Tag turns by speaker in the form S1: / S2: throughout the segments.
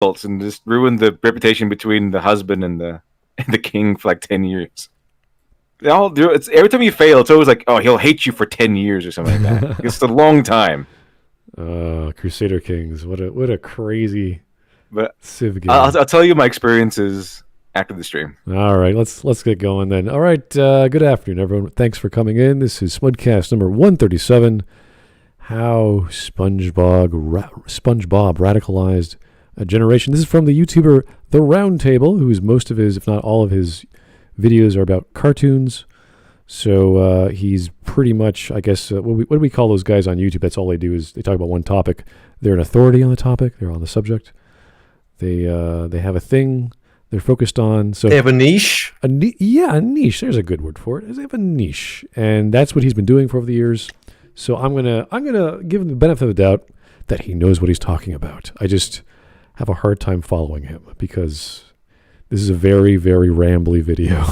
S1: and just ruin the reputation between the husband and the king for like 10 years. It's every time you fail, it's always like, oh, he'll hate you for 10 years or something like that. It's a long time.
S2: Crusader Kings, what a crazy Civ game.
S1: I'll tell you my experiences after the stream.
S2: All right, let's get going then. All right, good afternoon, everyone. Thanks for coming in. This is Smudcast number 137. How SpongeBob radicalized a generation. This is from the YouTuber The Roundtable, whose most of his, if not all of his, videos are about cartoons. So he's pretty much, I guess, what do we call those guys on YouTube? That's all they do is they talk about one topic. They're an authority on the topic. They're on the subject. They have a thing they're focused on. So
S3: they have a niche?
S2: A niche. There's a good word for it. They have a niche. And that's what he's been doing for over the years. So I'm gonna give him the benefit of the doubt that he knows what he's talking about. I just have a hard time following him because this is a very, very rambly video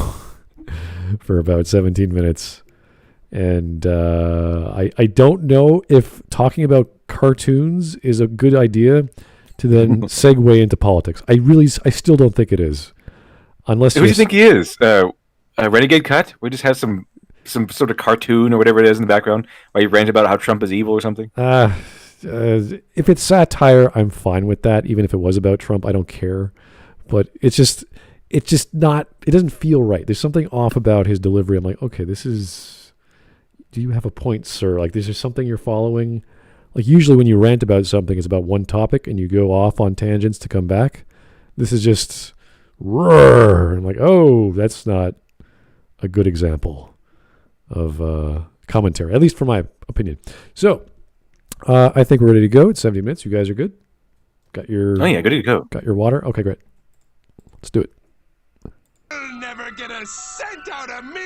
S2: for about 17 minutes. And I don't know if talking about cartoons is a good idea to then segue into politics. I still don't think it is. Unless
S1: who do you think he is? A renegade cut? We just have some sort of cartoon or whatever it is in the background while you rant about how Trump is evil or something?
S2: If it's satire, I'm fine with that. Even if it was about Trump, I don't care. But it's just not, it doesn't feel right. There's something off about his delivery. I'm like, okay, do you have a point, sir? Like, is there something you're following? Like, usually when you rant about something, it's about one topic and you go off on tangents to come back. This is just, roar. I'm like, oh, that's not a good example of commentary, at least for my opinion. So, I think we're ready to go. It's 70 minutes. You guys are good? Got your...
S1: Oh, yeah, good to go.
S2: Got your water? Okay, great. Let's do it.
S4: You'll never get a cent out of me!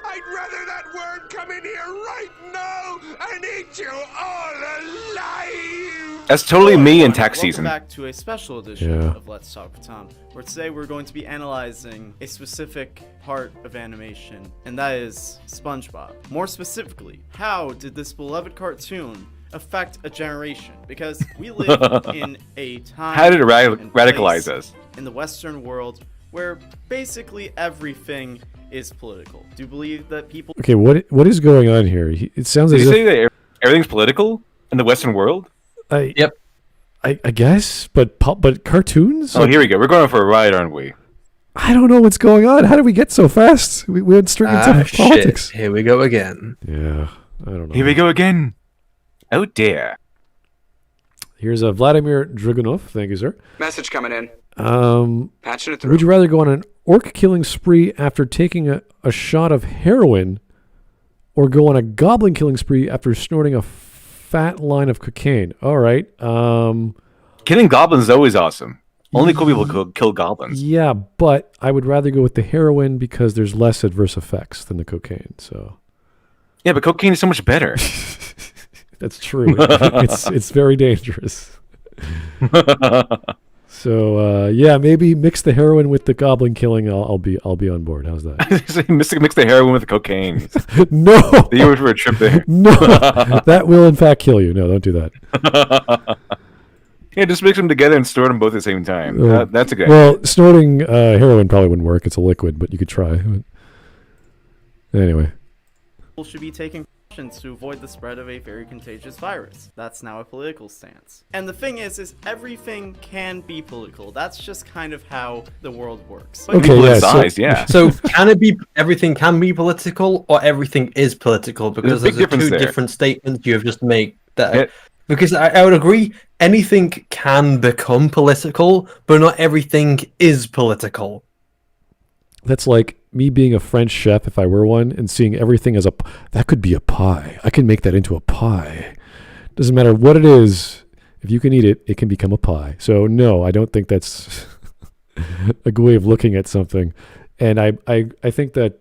S4: I'd rather that word come in here right now and eat you all alive!
S1: That's totally me in tax season.
S5: Welcome back to a special edition of Let's Talk with Tom, where today we're going to be analyzing a specific part of animation, and that is SpongeBob. More specifically, how did this beloved cartoon affect a generation? Because we live in a time...
S1: How did it radicalize us?
S5: In the Western world, where basically everything is political. Do you believe that people...
S2: Okay, what is going on here? It sounds
S1: Did
S2: as
S1: you
S2: if...
S1: say that everything's political in the Western world?
S3: Yep.
S2: I guess, but cartoons?
S1: Oh, here we go. We're going for a ride, aren't we?
S2: I don't know what's going on. How did we get so fast? We went straight into politics.
S3: Shit. Here we go again.
S2: Yeah, I don't know.
S1: Here we go again. Oh, dear.
S2: Here's a Vladimir Dragunov. Thank you, sir.
S6: Message coming in. Patching it through.
S2: Would you rather go on an orc-killing spree after taking a shot of heroin or go on a goblin-killing spree after snorting a fat line of cocaine? All right.
S1: Killing goblins is always awesome. Only cool people kill goblins.
S2: Yeah, but I would rather go with the heroin because there's less adverse effects than the cocaine. So.
S1: Yeah, but cocaine is so much better.
S2: That's true. It's very dangerous. So maybe mix the heroin with the goblin killing. I'll be on board. How's that?
S1: mix the heroin with the cocaine.
S2: No,
S1: you went for a trip there.
S2: No, that will in fact kill you. No, don't do that.
S1: Yeah, just mix them together and snort them both at the same time. That's a good
S2: idea. Snorting heroin probably wouldn't work. It's a liquid, but you could try. Anyway.
S5: People should be taking precautions to avoid the spread of a very contagious virus. That's now a political stance. And the thing is everything can be political. That's just kind of how the world works.
S2: But okay,
S1: yeah.
S3: So can it be everything can be political or everything is political? Because there's two different statements you have just made. Because I would agree, anything can become political, but not everything is political.
S2: That's like me being a French chef, if I were one, and seeing everything as that could be a pie. I can make that into a pie. Doesn't matter what it is. If you can eat it, it can become a pie. So no, I don't think that's a good way of looking at something. And I think that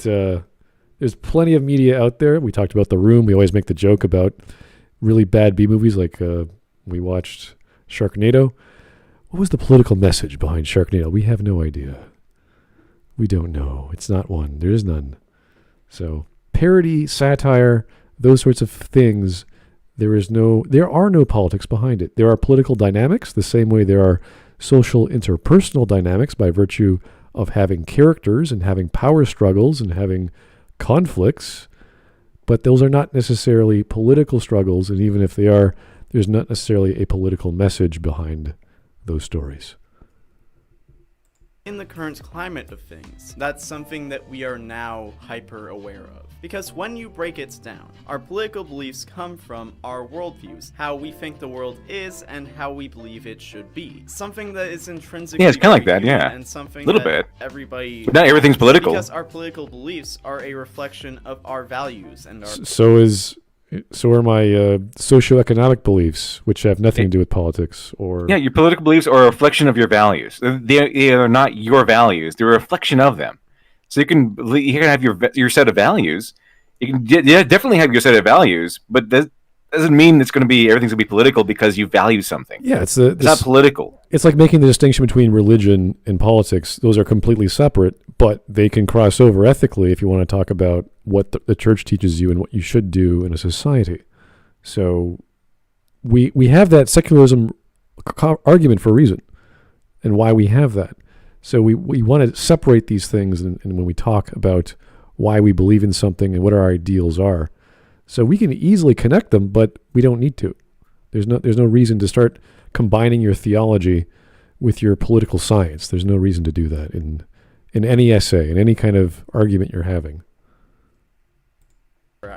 S2: there's plenty of media out there. We talked about The Room. We always make the joke about really bad B movies, like we watched Sharknado. What was the political message behind Sharknado? We have no idea. We don't know. It's not one. There is none. So parody, satire, those sorts of things, there are no politics behind it. There are political dynamics the same way there are social interpersonal dynamics by virtue of having characters and having power struggles and having conflicts, but those are not necessarily political struggles, and even if they are, there's not necessarily a political message behind those stories.
S5: In the current climate of things, that's something that we are now hyper aware of. Because when you break it down, our political beliefs come from our worldviews, how we think the world is and how we believe it should be. Something that is intrinsically
S1: it's kind of like that, yeah.
S5: And something
S1: little
S5: that
S1: bit.
S5: Everybody
S1: but not everything's political.
S5: Because our political beliefs are a reflection of our values and our
S2: So are my socioeconomic beliefs, which have nothing to do with politics. Or
S1: your political beliefs are a reflection of your values. They are not your values; they're a reflection of them. So you can have your set of values. You can definitely have your set of values, but that doesn't mean it's going to be everything's going to be political because you value something.
S2: Yeah, it's
S1: not political.
S2: It's like making the distinction between religion and politics. Those are completely separate, but they can cross over ethically if you want to talk about what the church teaches you and what you should do in a society. So we have that secularism argument for a reason and why we have that. So we want to separate these things, and when we talk about why we believe in something and what our ideals are. So we can easily connect them, but we don't need to. There's no reason to start combining your theology with your political science. There's no reason to do that in any essay, in any kind of argument you're having.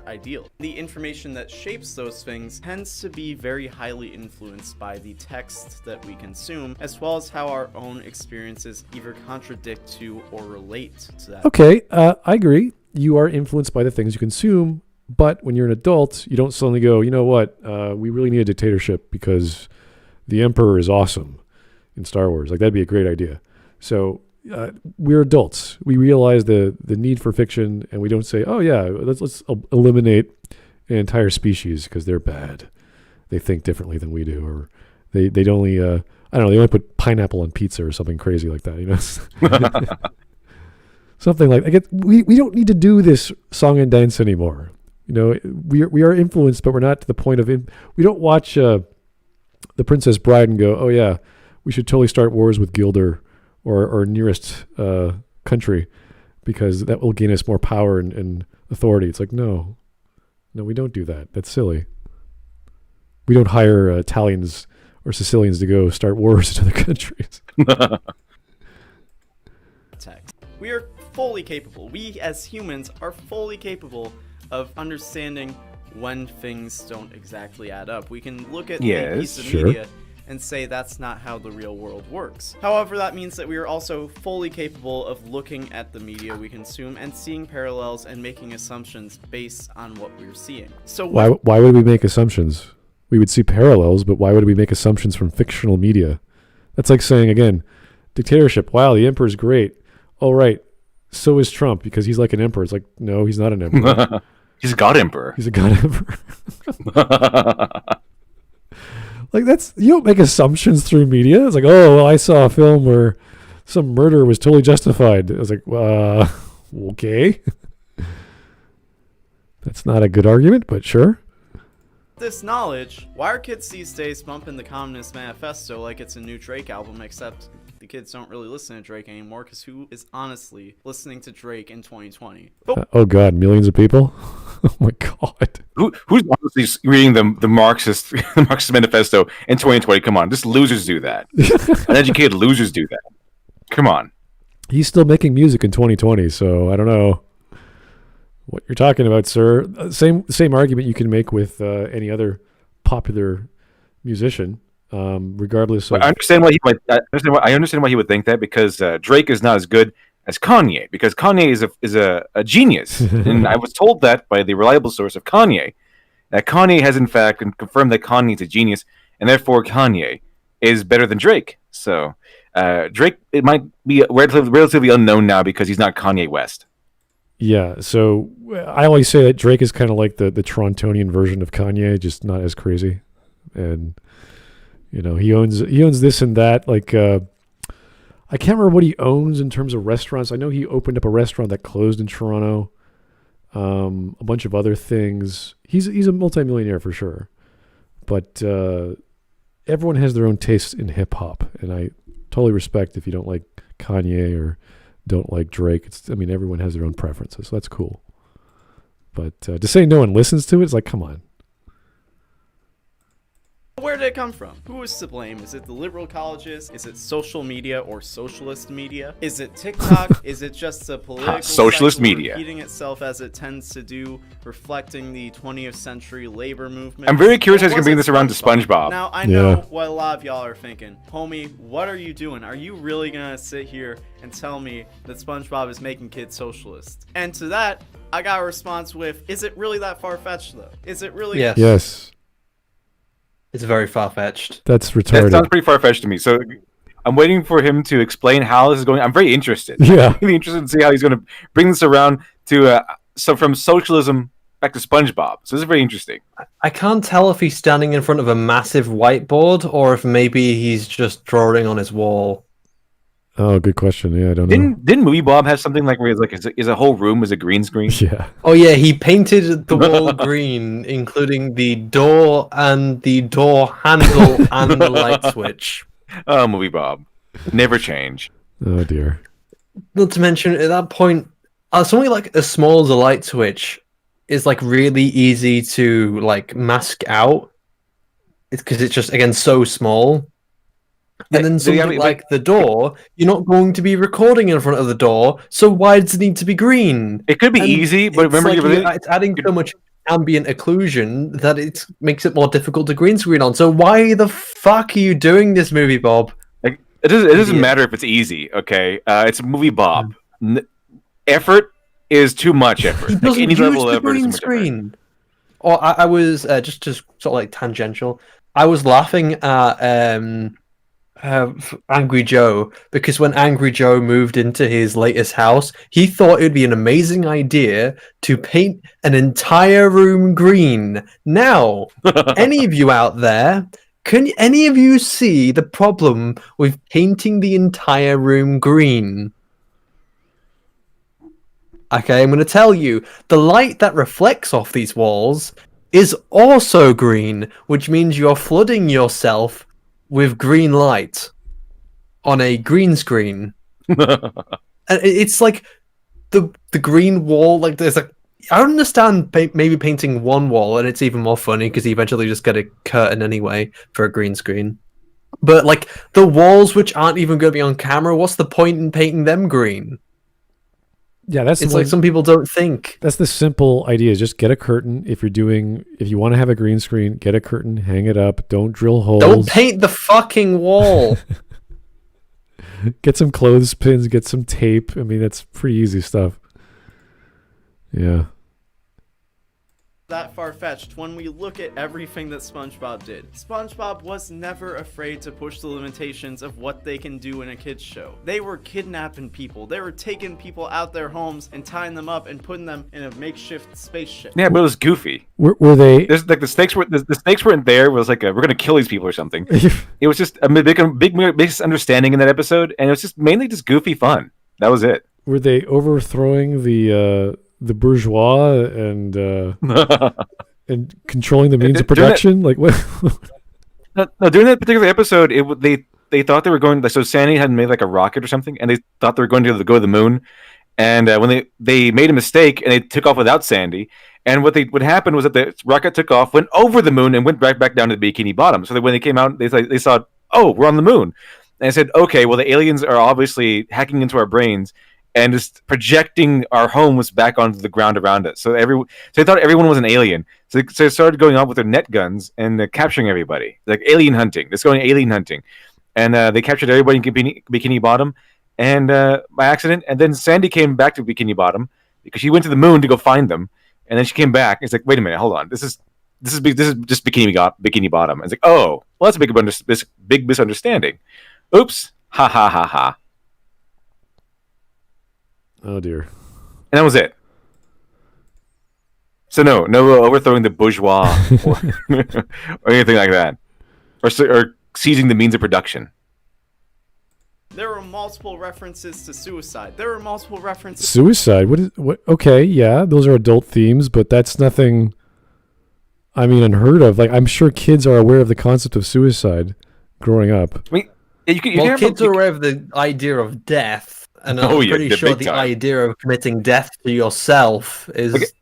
S5: Ideal. The information that shapes those things tends to be very highly influenced by the text that we consume, as well as how our own experiences either contradict to or relate to that.
S2: Okay, I agree. You are influenced by the things you consume, but when you're an adult, you don't suddenly go, you know what, we really need a dictatorship because the Emperor is awesome in Star Wars. Like, that'd be a great idea. So we're adults. We realize the need for fiction, and we don't say, oh yeah, let's eliminate an entire species because they're bad. They think differently than we do, or they'd only I don't know, they only put pineapple on pizza or something crazy like that, you know. Something like we don't need to do this song and dance anymore. You know, we are influenced, but we're not to the point of we don't watch The Princess Bride and go, oh yeah, we should totally start wars with Gilder or nearest country because that will gain us more power and authority. It's like, no, we don't do that. That's silly. We don't hire Italians or Sicilians to go start wars in other countries.
S5: We are fully capable. We as humans are fully capable of understanding when things don't exactly add up. We can look at a piece of media and say that's not how the real world works. However, that means that we are also fully capable of looking at the media we consume and seeing parallels and making assumptions based on what we're seeing. So
S2: why would we make assumptions? We would see parallels, but why would we make assumptions from fictional media? That's like saying, again, dictatorship. Wow, the emperor's great. Oh, right. So is Trump because he's like an emperor. It's like, no, he's not an emperor.
S1: He's a god emperor.
S2: He's a god emperor. Like, you don't make assumptions through media. It's like, oh, well, I saw a film where some murder was totally justified. I was like, okay. That's not a good argument, but sure.
S5: This knowledge, why are kids these days bumping the Communist Manifesto like it's a new Drake album, except the kids don't really listen to Drake anymore, because who is honestly listening to Drake in 2020?
S2: Oh God, millions of people? Oh my God.
S1: Who's honestly reading the Marxist Manifesto in 2020? Come on, just losers do that. Uneducated losers do that. Come on.
S2: He's still making music in 2020, so I don't know what you're talking about, sir. Same argument you can make with any other popular musician, regardless of.
S1: I understand why he would think that, because Drake is not as good as Kanye, because Kanye is a genius, and I was told that by the reliable source of Kanye, that Kanye has in fact confirmed that Kanye is a genius, and therefore Kanye is better than Drake. So Drake, it might be relatively unknown now because he's not Kanye West.
S2: Yeah, so I always say that Drake is kind of like the Torontonian version of Kanye, just not as crazy. And you know, he owns this and that. Like I can't remember what he owns in terms of restaurants. I know he opened up a restaurant that closed in Toronto. A bunch of other things. He's a multimillionaire for sure. But everyone has their own taste in hip hop, and totally respect if you don't like Kanye or don't like Drake. Everyone has their own preferences, so that's cool. But to say no one listens to it, it's like, come on.
S5: Where did it come from? Who is to blame? Is it the liberal colleges? Is it social media or socialist media? Is it TikTok? Is it just a political
S1: socialist
S5: cycle
S1: media
S5: repeating itself as it tends to do, reflecting the 20th century labor movement?
S1: I'm very curious how you can bring this around to SpongeBob.
S5: Now, I know what a lot of y'all are thinking. Homie, what are you doing? Are you really gonna sit here and tell me that SpongeBob is making kids socialist? And to that, I got a response with, is it really that far-fetched, though? Is it really?
S2: Yes.
S3: It's very far-fetched.
S2: That's retarded.
S1: That sounds pretty far-fetched to me. So I'm waiting for him to explain how this is going. I'm very interested.
S2: Yeah.
S1: I'm really interested to see how he's going to bring this around to from socialism back to SpongeBob. So this is very interesting.
S3: I can't tell if he's standing in front of a massive whiteboard or if maybe he's just drawing on his wall.
S2: Oh, good question. Yeah, I don't know.
S1: Didn't Movie Bob have something like where is a whole room was a green screen?
S2: Yeah.
S3: Oh yeah, he painted the wall green, including the door and the door handle and the light switch.
S1: Oh, Movie Bob, never change.
S2: Oh dear.
S3: Not to mention, at that point, something like as small as a light switch is like really easy to like mask out. It's because it's just again so small. And then something like the door, you're not going to be recording in front of the door, so why does it need to be green?
S1: It could be easy, but remember,
S3: it's adding so much ambient occlusion that it makes it more difficult to green screen on. So why the fuck are you doing this, Movie Bob?
S1: It doesn't matter if it's easy, okay? It's Movie Bob. Effort is too much effort.
S3: He doesn't
S1: any
S3: use
S1: level
S3: the
S1: of effort is
S3: green
S1: too much
S3: screen. Or I was just sort of like tangential. I was laughing at Angry Joe, because when Angry Joe moved into his latest house, he thought it would be an amazing idea to paint an entire room green. Now, any of you out there, can any of you see the problem with painting the entire room green? Okay, I'm going to tell you, the light that reflects off these walls is also green, which means you're flooding yourself with green light on a green screen. And it's like the green wall, like there's like, I understand maybe painting one wall and it's even more funny because you eventually just get a curtain anyway for a green screen. But like the walls which aren't even going to be on camera, what's the point in painting them green?
S2: Yeah, it's
S3: like some people don't think.
S2: That's the simple idea. Just get a curtain. If you want to have a green screen, get a curtain, hang it up. Don't drill holes.
S3: Don't paint the fucking wall.
S2: Get some clothespins, get some tape. That's pretty easy stuff. Yeah.
S5: That far-fetched when we look at everything that SpongeBob did. SpongeBob was never afraid to push the limitations of what they can do in a kids show. They were kidnapping people. They were taking people out their homes and tying them up and putting them in a makeshift spaceship.
S1: Yeah, but it was goofy.
S2: Were they?
S1: There's, like the snakes weren't there. It was like we're gonna kill these people or something. It was just a big misunderstanding in that episode, and it was just mainly just goofy fun. That was it.
S2: Were they overthrowing the bourgeois and and controlling the means of production? Like what?
S1: No, during that particular episode, they thought they were going. So Sandy had made like a rocket or something, and they thought they were going to go to the moon. And when they made a mistake and they took off without Sandy, and what happened was that the rocket took off, went over the moon, and went back down to the Bikini Bottom. So that when they came out, they saw, oh, we're on the moon, and I said, okay, well the aliens are obviously hacking into our brains and just projecting our homes back onto the ground around us. So they thought everyone was an alien. So they started going off with their net guns and capturing everybody, like alien hunting. Let's go alien hunting, and they captured everybody in Bikini Bottom, and by accident. And then Sandy came back to Bikini Bottom because she went to the moon to go find them, and then she came back. It's like, wait a minute, hold on, this is just Bikini Bottom. And it's like, oh, well, that's a big misunderstanding. Oops, ha ha ha ha.
S2: Oh dear.
S1: And that was it. So no overthrowing the bourgeois or anything like that, or seizing the means of production.
S5: There were multiple references to suicide. There were multiple references.
S2: Suicide? What? Okay, yeah, those are adult themes, but that's nothing. Unheard of. Like, I'm sure kids are aware of the concept of suicide growing up.
S3: kids are aware of the idea of death, and I'm pretty sure the idea of committing death to yourself is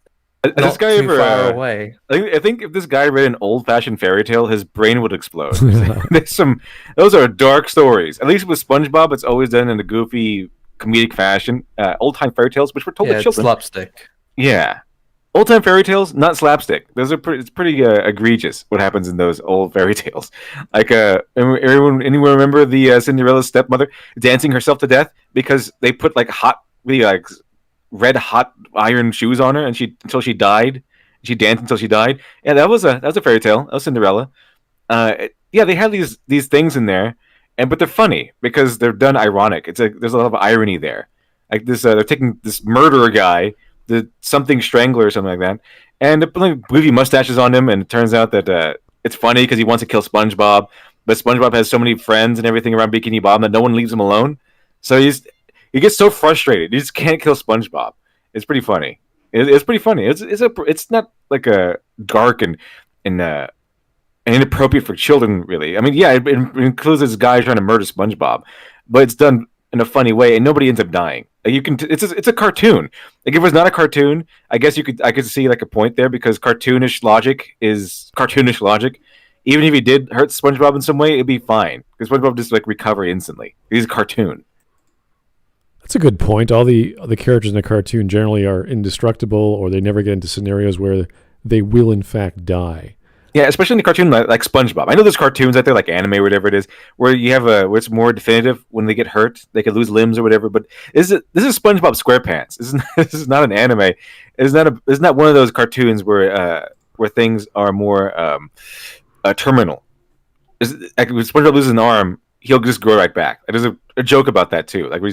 S3: not too far away.
S1: I think if this guy read an old-fashioned fairy tale, his brain would explode. Those are dark stories. At least with SpongeBob, it's always done in a goofy, comedic fashion. Old-time fairy tales, which were told to children.
S3: Slapstick.
S1: Yeah. Old-time fairy tales, not slapstick. It's pretty egregious what happens in those old fairy tales. Like, anyone remember the Cinderella stepmother dancing herself to death because they put like red hot iron shoes on her until she died. She danced until she died. Yeah, that was a fairy tale. That was Cinderella. They have these things in there, but they're funny because they're done ironic. There's a lot of irony there. Like this, they're taking this murderer guy, the something strangler or something like that, and they're putting goofy mustaches on him, and it turns out that it's funny because he wants to kill SpongeBob, but SpongeBob has so many friends and everything around Bikini Bottom that no one leaves him alone. So he gets so frustrated. He just can't kill SpongeBob. It's pretty funny. It's pretty funny. It's not like a dark and inappropriate for children, really. I mean, yeah, it includes this guy trying to murder SpongeBob, but it's done in a funny way, and nobody ends up dying. Like it's a cartoon. Like if it was not a cartoon, I guess I could see like a point there because cartoonish logic is cartoonish logic. Even if he did hurt SpongeBob in some way, it'd be fine because SpongeBob just like recover instantly. He's a cartoon.
S2: That's a good point. All the characters in a cartoon generally are indestructible, or they never get into scenarios where they will in fact die.
S1: Yeah, especially in the cartoon like SpongeBob. I know there's cartoons out there like anime or whatever it is, where you have where it's more definitive when they get hurt, they could lose limbs or whatever. But this is SpongeBob SquarePants. This is not an anime. It's not one of those cartoons where things are more terminal. Like when SpongeBob loses an arm, he'll just grow right back. There's a joke about that too. Like he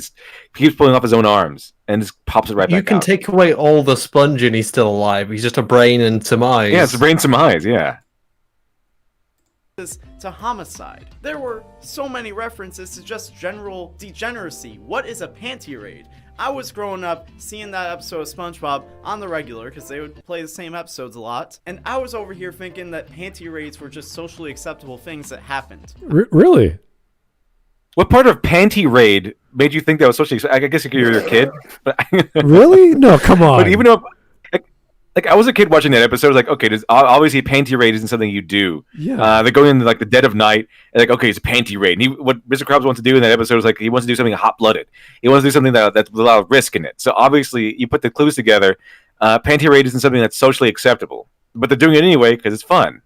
S1: keeps pulling off his own arms and just pops it right back out.
S3: You can take away all the sponge and he's still alive. He's just a brain and some eyes.
S1: Yeah, it's a brain and some eyes, yeah.
S5: To homicide. There were so many references to just general degeneracy. What is a Panty Raid? I was growing up seeing that episode of SpongeBob on the regular because they would play the same episodes a lot, and I was over here thinking that Panty Raids were just socially acceptable things that happened.
S2: Really?
S1: What part of Panty Raid made you think that was socially acceptable? I guess you were a kid.
S2: Really? No, come on.
S1: But even though... Like I was a kid watching that episode. I was like, okay, obviously Panty Raid isn't something you do.
S2: Yeah.
S1: They're going in like the dead of night, and like, okay, it's a Panty Raid. And what Mr. Krabs wants to do in that episode is like he wants to do something hot-blooded. He wants to do something that's with a lot of risk in it. So obviously, you put the clues together. Panty Raid isn't something that's socially acceptable, but they're doing it anyway because it's fun.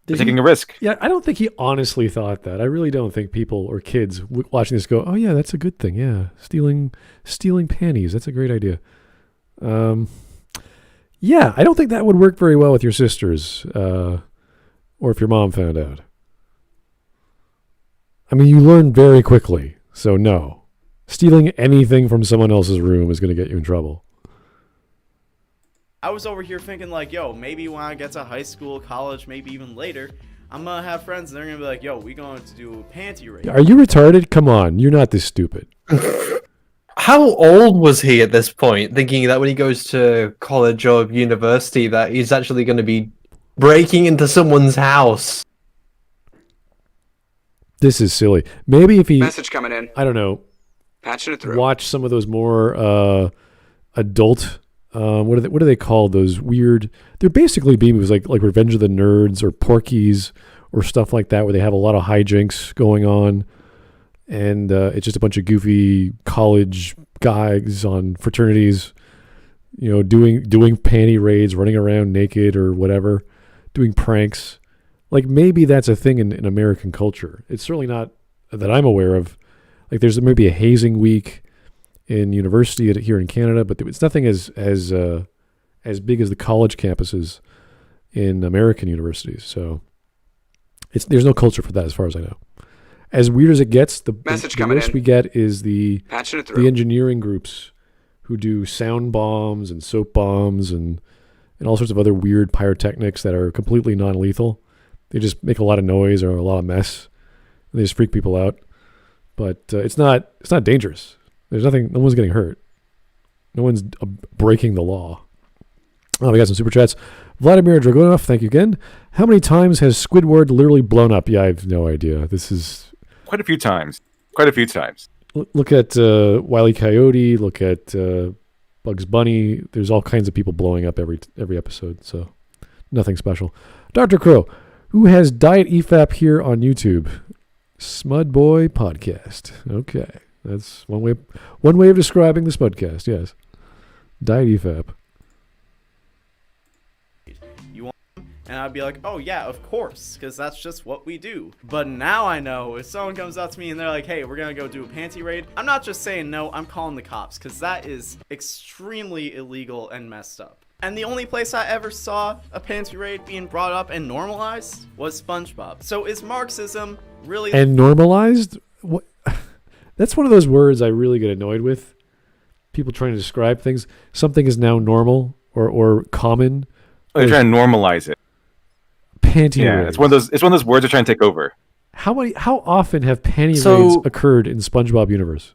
S1: They're taking a risk.
S2: Yeah, I don't think he honestly thought that. I really don't think people or kids watching this go, "Oh yeah, that's a good thing." Yeah, stealing panties. That's a great idea. Yeah, I don't think that would work very well with your sisters, or if your mom found out. I mean, you learn very quickly, so no. Stealing anything from someone else's room is going to get you in trouble.
S5: I was over here thinking like, yo, maybe when I get to high school, college, maybe even later, I'm going to have friends and they're going to be like, yo, we going to do a Panty Raid.
S2: Are you retarded? Come on, you're not this stupid.
S3: How old was he at this point, thinking that when he goes to college or university that he's actually going to be breaking into someone's house?
S2: This is silly. Maybe if he...
S6: Message coming in.
S2: I don't know.
S6: Patching it through.
S2: Watch some of those more adult... what are they called? Those weird... They're basically B-movies like Revenge of the Nerds or Porky's or stuff like that where they have a lot of hijinks going on. And it's just a bunch of goofy college guys on fraternities, doing panty raids, running around naked or whatever, doing pranks. Like maybe that's a thing in American culture. It's certainly not that I'm aware of. Like there's maybe a hazing week in university here in Canada, but it's nothing as big as the college campuses in American universities. So there's no culture for that as far as I know. As weird as it gets, the worst we get is the engineering groups who do sound bombs and soap bombs and all sorts of other weird pyrotechnics that are completely non-lethal. They just make a lot of noise or a lot of mess. And they just freak people out. But it's not dangerous. There's nothing. No one's getting hurt. No one's breaking the law. Oh, we got some super chats. Vladimir Dragunov, thank you again. How many times has Squidward literally blown up? Yeah, I have no idea. This is
S1: Quite a few times.
S2: Look at Wile E. Coyote. Look at Bugs Bunny. There's all kinds of people blowing up every episode, so nothing special. Dr. Crow, who has Diet EFAP here on YouTube? Smudboy Podcast. Okay, that's one way of describing the Smudcast. Yes, Diet EFAP.
S5: And I'd be like, oh yeah, of course, because that's just what we do. But now I know if someone comes up to me and they're like, hey, we're gonna go do a panty raid, I'm not just saying no, I'm calling the cops, because that is extremely illegal and messed up. And the only place I ever saw a panty raid being brought up and normalized was SpongeBob. So is Marxism really...
S2: And normalized? What? That's one of those words I really get annoyed with. People trying to describe things. Something is now normal or common.
S1: They're trying to normalize it.
S2: Panty
S1: raids. It's one of those words they're trying to take over.
S2: How often have panty raids occurred in SpongeBob universe?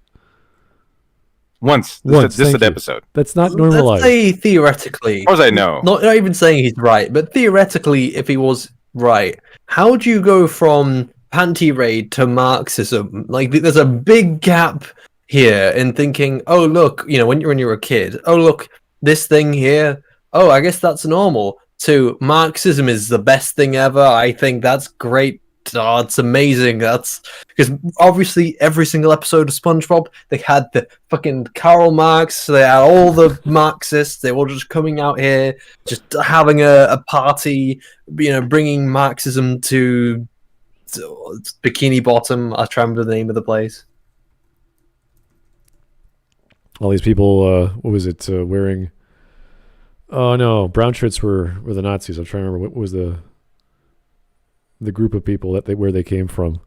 S1: Once. This episode.
S2: That's not normalized.
S3: Let's say theoretically.
S1: As far as I know.
S3: Not even saying he's right, but theoretically, if he was right, how do you go from Panty Raid to Marxism? Like, there's a big gap here in thinking, oh, look, when you're a kid, oh, look, this thing here, oh, I guess that's normal. To Marxism is the best thing ever. I think that's great. Oh, it's amazing. That's because obviously every single episode of SpongeBob, they had the fucking Karl Marx. They had all the Marxists. They were just coming out here, just having a party. Bringing Marxism to Bikini Bottom. I try to remember the name of the place.
S2: All these people. What was it? Wearing. Oh no, brown shirts were the Nazis. I'm trying to remember what was the group of people where they came from.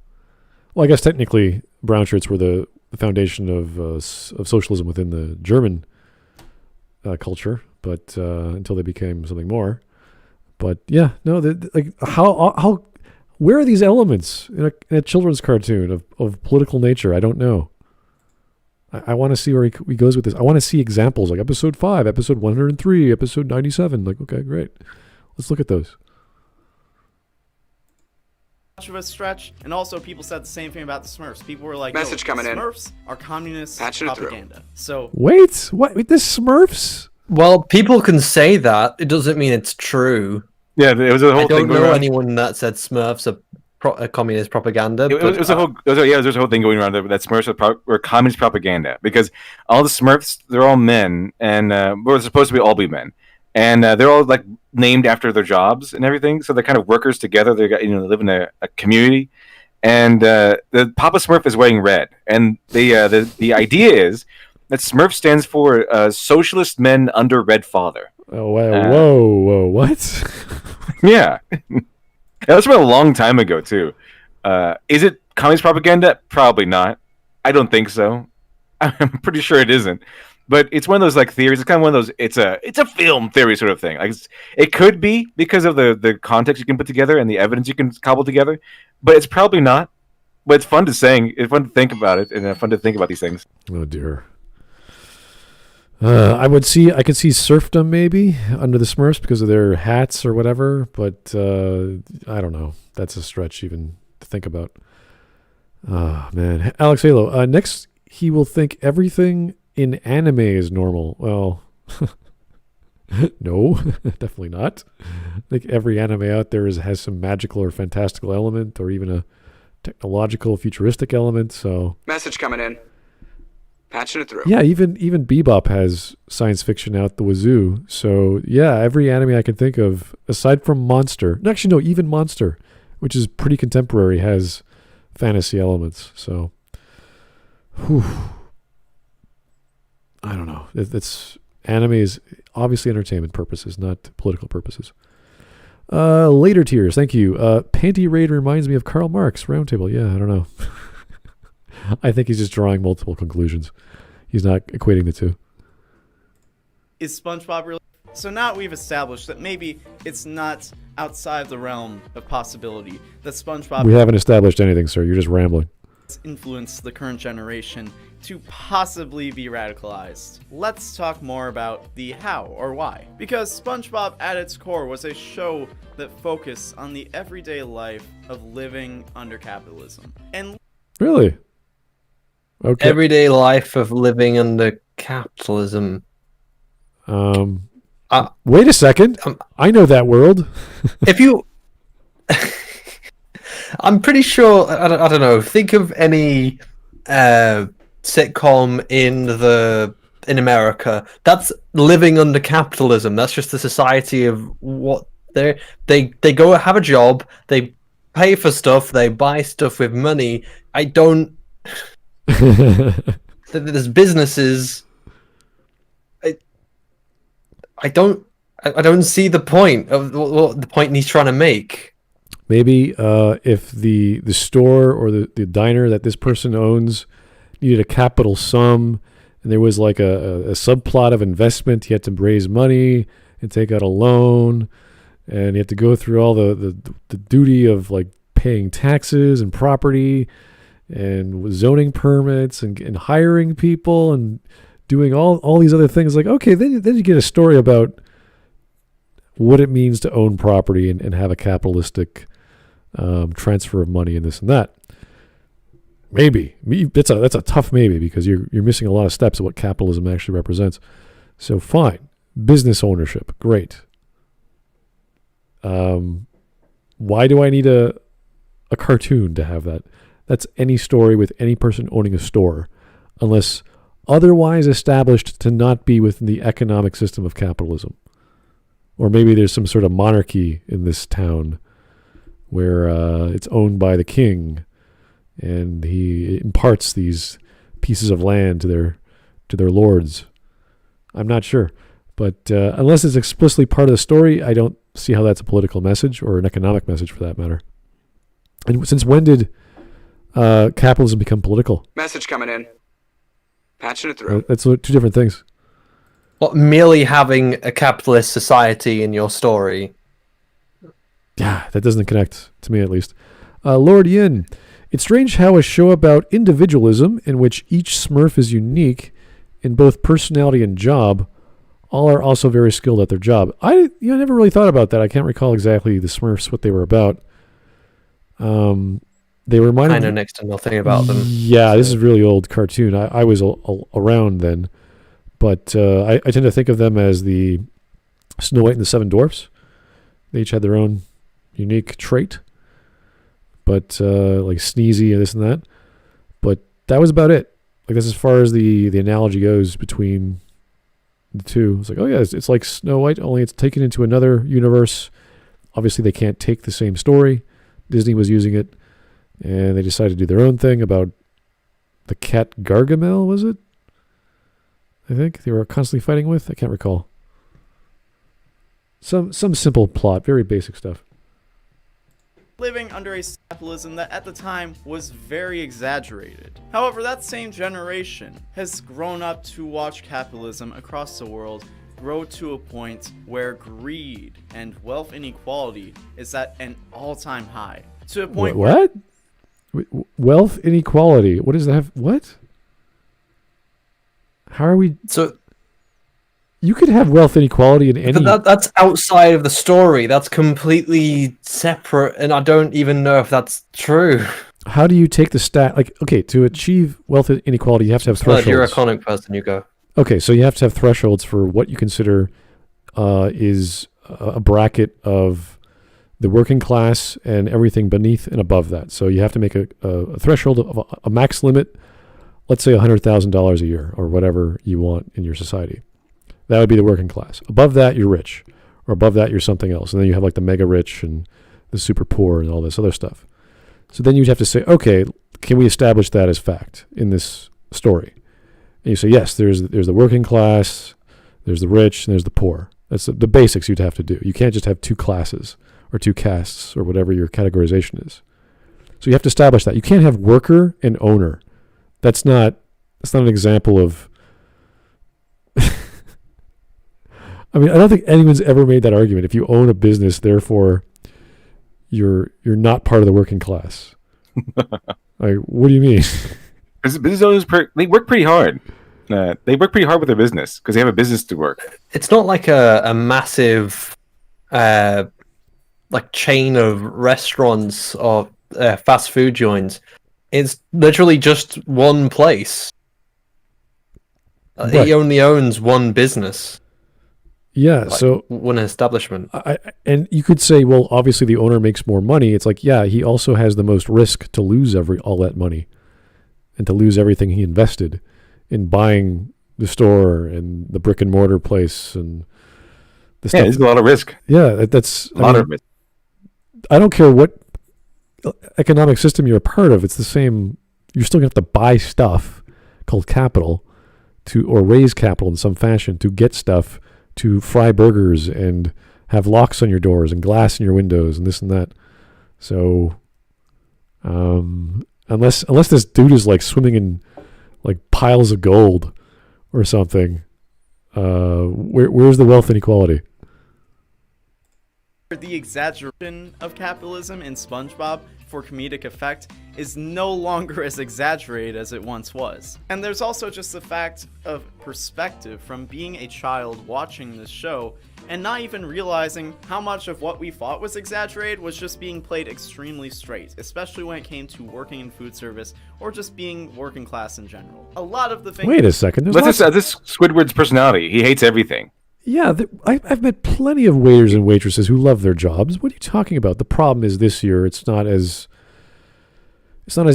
S2: Well, I guess technically brown shirts were the foundation of socialism within the German culture, but until they became something more. But yeah, no, like how where are these elements in a children's cartoon of political nature? I don't know. I want to see where he goes with this. I want to see examples like episode 5, episode 103, episode 97. Like, okay, great. Let's look at those.
S5: Much of a stretch, and also people said the same thing about the Smurfs. People were like,
S6: message coming in.
S5: Smurfs are communist propaganda. So
S2: wait, what? The Smurfs?
S3: Well, people can say that. It doesn't mean it's true.
S1: Yeah, it was a whole thing.
S3: I don't know anyone that said Smurfs are communist propaganda.
S1: There's a whole thing going around that Smurfs were communist propaganda because all the Smurfs, they're all men, and we're supposed to all be men, and they're all like named after their jobs and everything. So they're kind of workers together. They got live in a community, and the Papa Smurf is wearing red, and the idea is that Smurf stands for Socialist Men Under Red Father.
S2: Oh wow! Whoa! What?
S1: Yeah. That was from a long time ago, too. Is it communist propaganda? Probably not. I don't think so. I'm pretty sure it isn't. But it's one of those like theories. It's kind of one of those. It's a film theory sort of thing. Like it could be because of the context you can put together and the evidence you can cobble together. But it's probably not. But it's fun to sing. It's fun to think about it, and fun to think about these things.
S2: Oh dear. I could see serfdom maybe under the Smurfs because of their hats or whatever, but I don't know. That's a stretch even to think about. Oh, man. Alex Halo, next he will think everything in anime is normal. Well, no, definitely not. I think every anime out there has some magical or fantastical element or even a technological, futuristic element. So
S6: message coming in. Patching it through.
S2: Yeah, even Bebop has science fiction out the wazoo. So yeah, every anime I can think of, aside from Monster. Actually, no, even Monster, which is pretty contemporary, has fantasy elements. So, I don't know. It's anime is obviously entertainment purposes, not political purposes. Later tiers, thank you. Panty Raid reminds me of Karl Marx. Roundtable, yeah, I don't know. I think he's just drawing multiple conclusions. He's not equating the two.
S5: Is SpongeBob really... So now we've established that maybe it's not outside the realm of possibility that SpongeBob...
S2: We haven't established anything, sir. You're just rambling.
S5: ...influence the current generation to possibly be radicalized. Let's talk more about the how or why. Because SpongeBob at its core was a show that focused on the everyday life of living under capitalism. And
S2: Really? Okay.
S3: Everyday life of living under capitalism.
S2: Wait a second. I know that world.
S3: If you... I'm pretty sure... I don't know. Think of any sitcom in America. That's living under capitalism. That's just the society of what they go have a job, they pay for stuff, they buy stuff with money. There's businesses. I don't see the point of what the point he's trying to make.
S2: Maybe if the store or the diner that this person owns needed a capital sum, and there was like a subplot of investment, he had to raise money and take out a loan, and he had to go through all the duty of like paying taxes and property and zoning permits and hiring people and doing all these other things. Like, okay, then you get a story about what it means to own property and have a capitalistic transfer of money and this and that. Maybe that's a tough maybe, because you're missing a lot of steps of what capitalism actually represents. So fine, business ownership, great. Why do I need a cartoon to have that? That's any story with any person owning a store, unless otherwise established to not be within the economic system of capitalism. Or maybe there's some sort of monarchy in this town where it's owned by the king, and he imparts these pieces of land to their lords. I'm not sure. But unless it's explicitly part of the story, I don't see how that's a political message or an economic message for that matter. And since when did capitalism become political?
S6: Message coming in. Patching it through.
S2: That's two different things.
S3: Well, merely having a capitalist society in your story.
S2: Yeah, that doesn't connect to me, at least. Lord Yin, it's strange how a show about individualism, in which each Smurf is unique in both personality and job, all are also very skilled at their job. I never really thought about that. I can't recall exactly the Smurfs, what they were about. They reminded me...
S3: I know next to nothing about them.
S2: Yeah, this is a really old cartoon. I was around then. But I tend to think of them as the Snow White and the Seven Dwarfs. They each had their own unique trait. But like sneezy and this and that. But that was about it. Like, that's as far as the analogy goes between the two. It's like, oh yeah, it's like Snow White, only it's taken into another universe. Obviously, they can't take the same story. Disney was using it, and they decided to do their own thing about the cat Gargamel, was it? I think they were constantly fighting with. I can't recall. Some simple plot, very basic stuff.
S5: Living under a capitalism that at the time was very exaggerated. However, that same generation has grown up to watch capitalism across the world grow to a point where greed and wealth inequality is at an all-time high. To a point
S2: what? Wealth inequality. What does that have? What? How are we?
S3: So
S2: you could have wealth inequality in any.
S3: But that's outside of the story. That's completely separate, and I don't even know if that's true.
S2: How do you take the stat? Like, okay, to achieve wealth inequality, you have to have thresholds.
S3: If you're a economic person, you go.
S2: Okay, so you have to have thresholds for what you consider is a bracket of the working class and everything beneath and above that. So you have to make a threshold of a max limit. Let's say $100,000 a year or whatever you want in your society. That would be the working class. Above that, you're rich. Or above that, you're something else. And then you have like the mega rich and the super poor and all this other stuff. So then you'd have to say, okay, can we establish that as fact in this story? And you say, yes, there's the working class, there's the rich, and there's the poor. That's the basics you'd have to do. You can't just have two classes or two castes or whatever your categorization is. So you have to establish that. You can't have worker and owner. That's not an example of... I mean, I don't think anyone's ever made that argument. If you own a business, therefore, you're not part of the working class. Like, what do you mean?
S1: Business owners, they work pretty hard. They work pretty hard with their business because they have a business to work.
S3: It's not like a massive like chain of restaurants or fast food joints. It's literally just one place.
S2: Right.
S3: He only owns one business.
S2: Yeah,
S3: Like,
S2: so
S3: one establishment.
S2: and you could say, well, obviously the owner makes more money. It's like, yeah, he also has the most risk to lose all that money and to lose everything he invested in buying the store and the brick and mortar place and the stuff.
S1: Yeah, it's a lot of risk.
S2: Yeah, that's
S1: A lot of risk.
S2: I don't care what economic system you're a part of. It's the same. You're still going to have to buy stuff called capital or raise capital in some fashion to get stuff, to fry burgers and have locks on your doors and glass in your windows and this and that. So, unless this dude is like swimming in like piles of gold or something, where's the wealth inequality?
S5: The exaggeration of capitalism in SpongeBob for comedic effect is no longer as exaggerated as it once was. And there's also just the fact of perspective from being a child watching this show and not even realizing how much of what we thought was exaggerated was just being played extremely straight, especially when it came to working in food service or just being working class in general. A lot of the things...
S2: Wait a second.
S1: This Squidward's personality. He hates everything.
S2: Yeah, I've met plenty of waiters and waitresses who love their jobs. What are you talking about? The problem is this year it's not as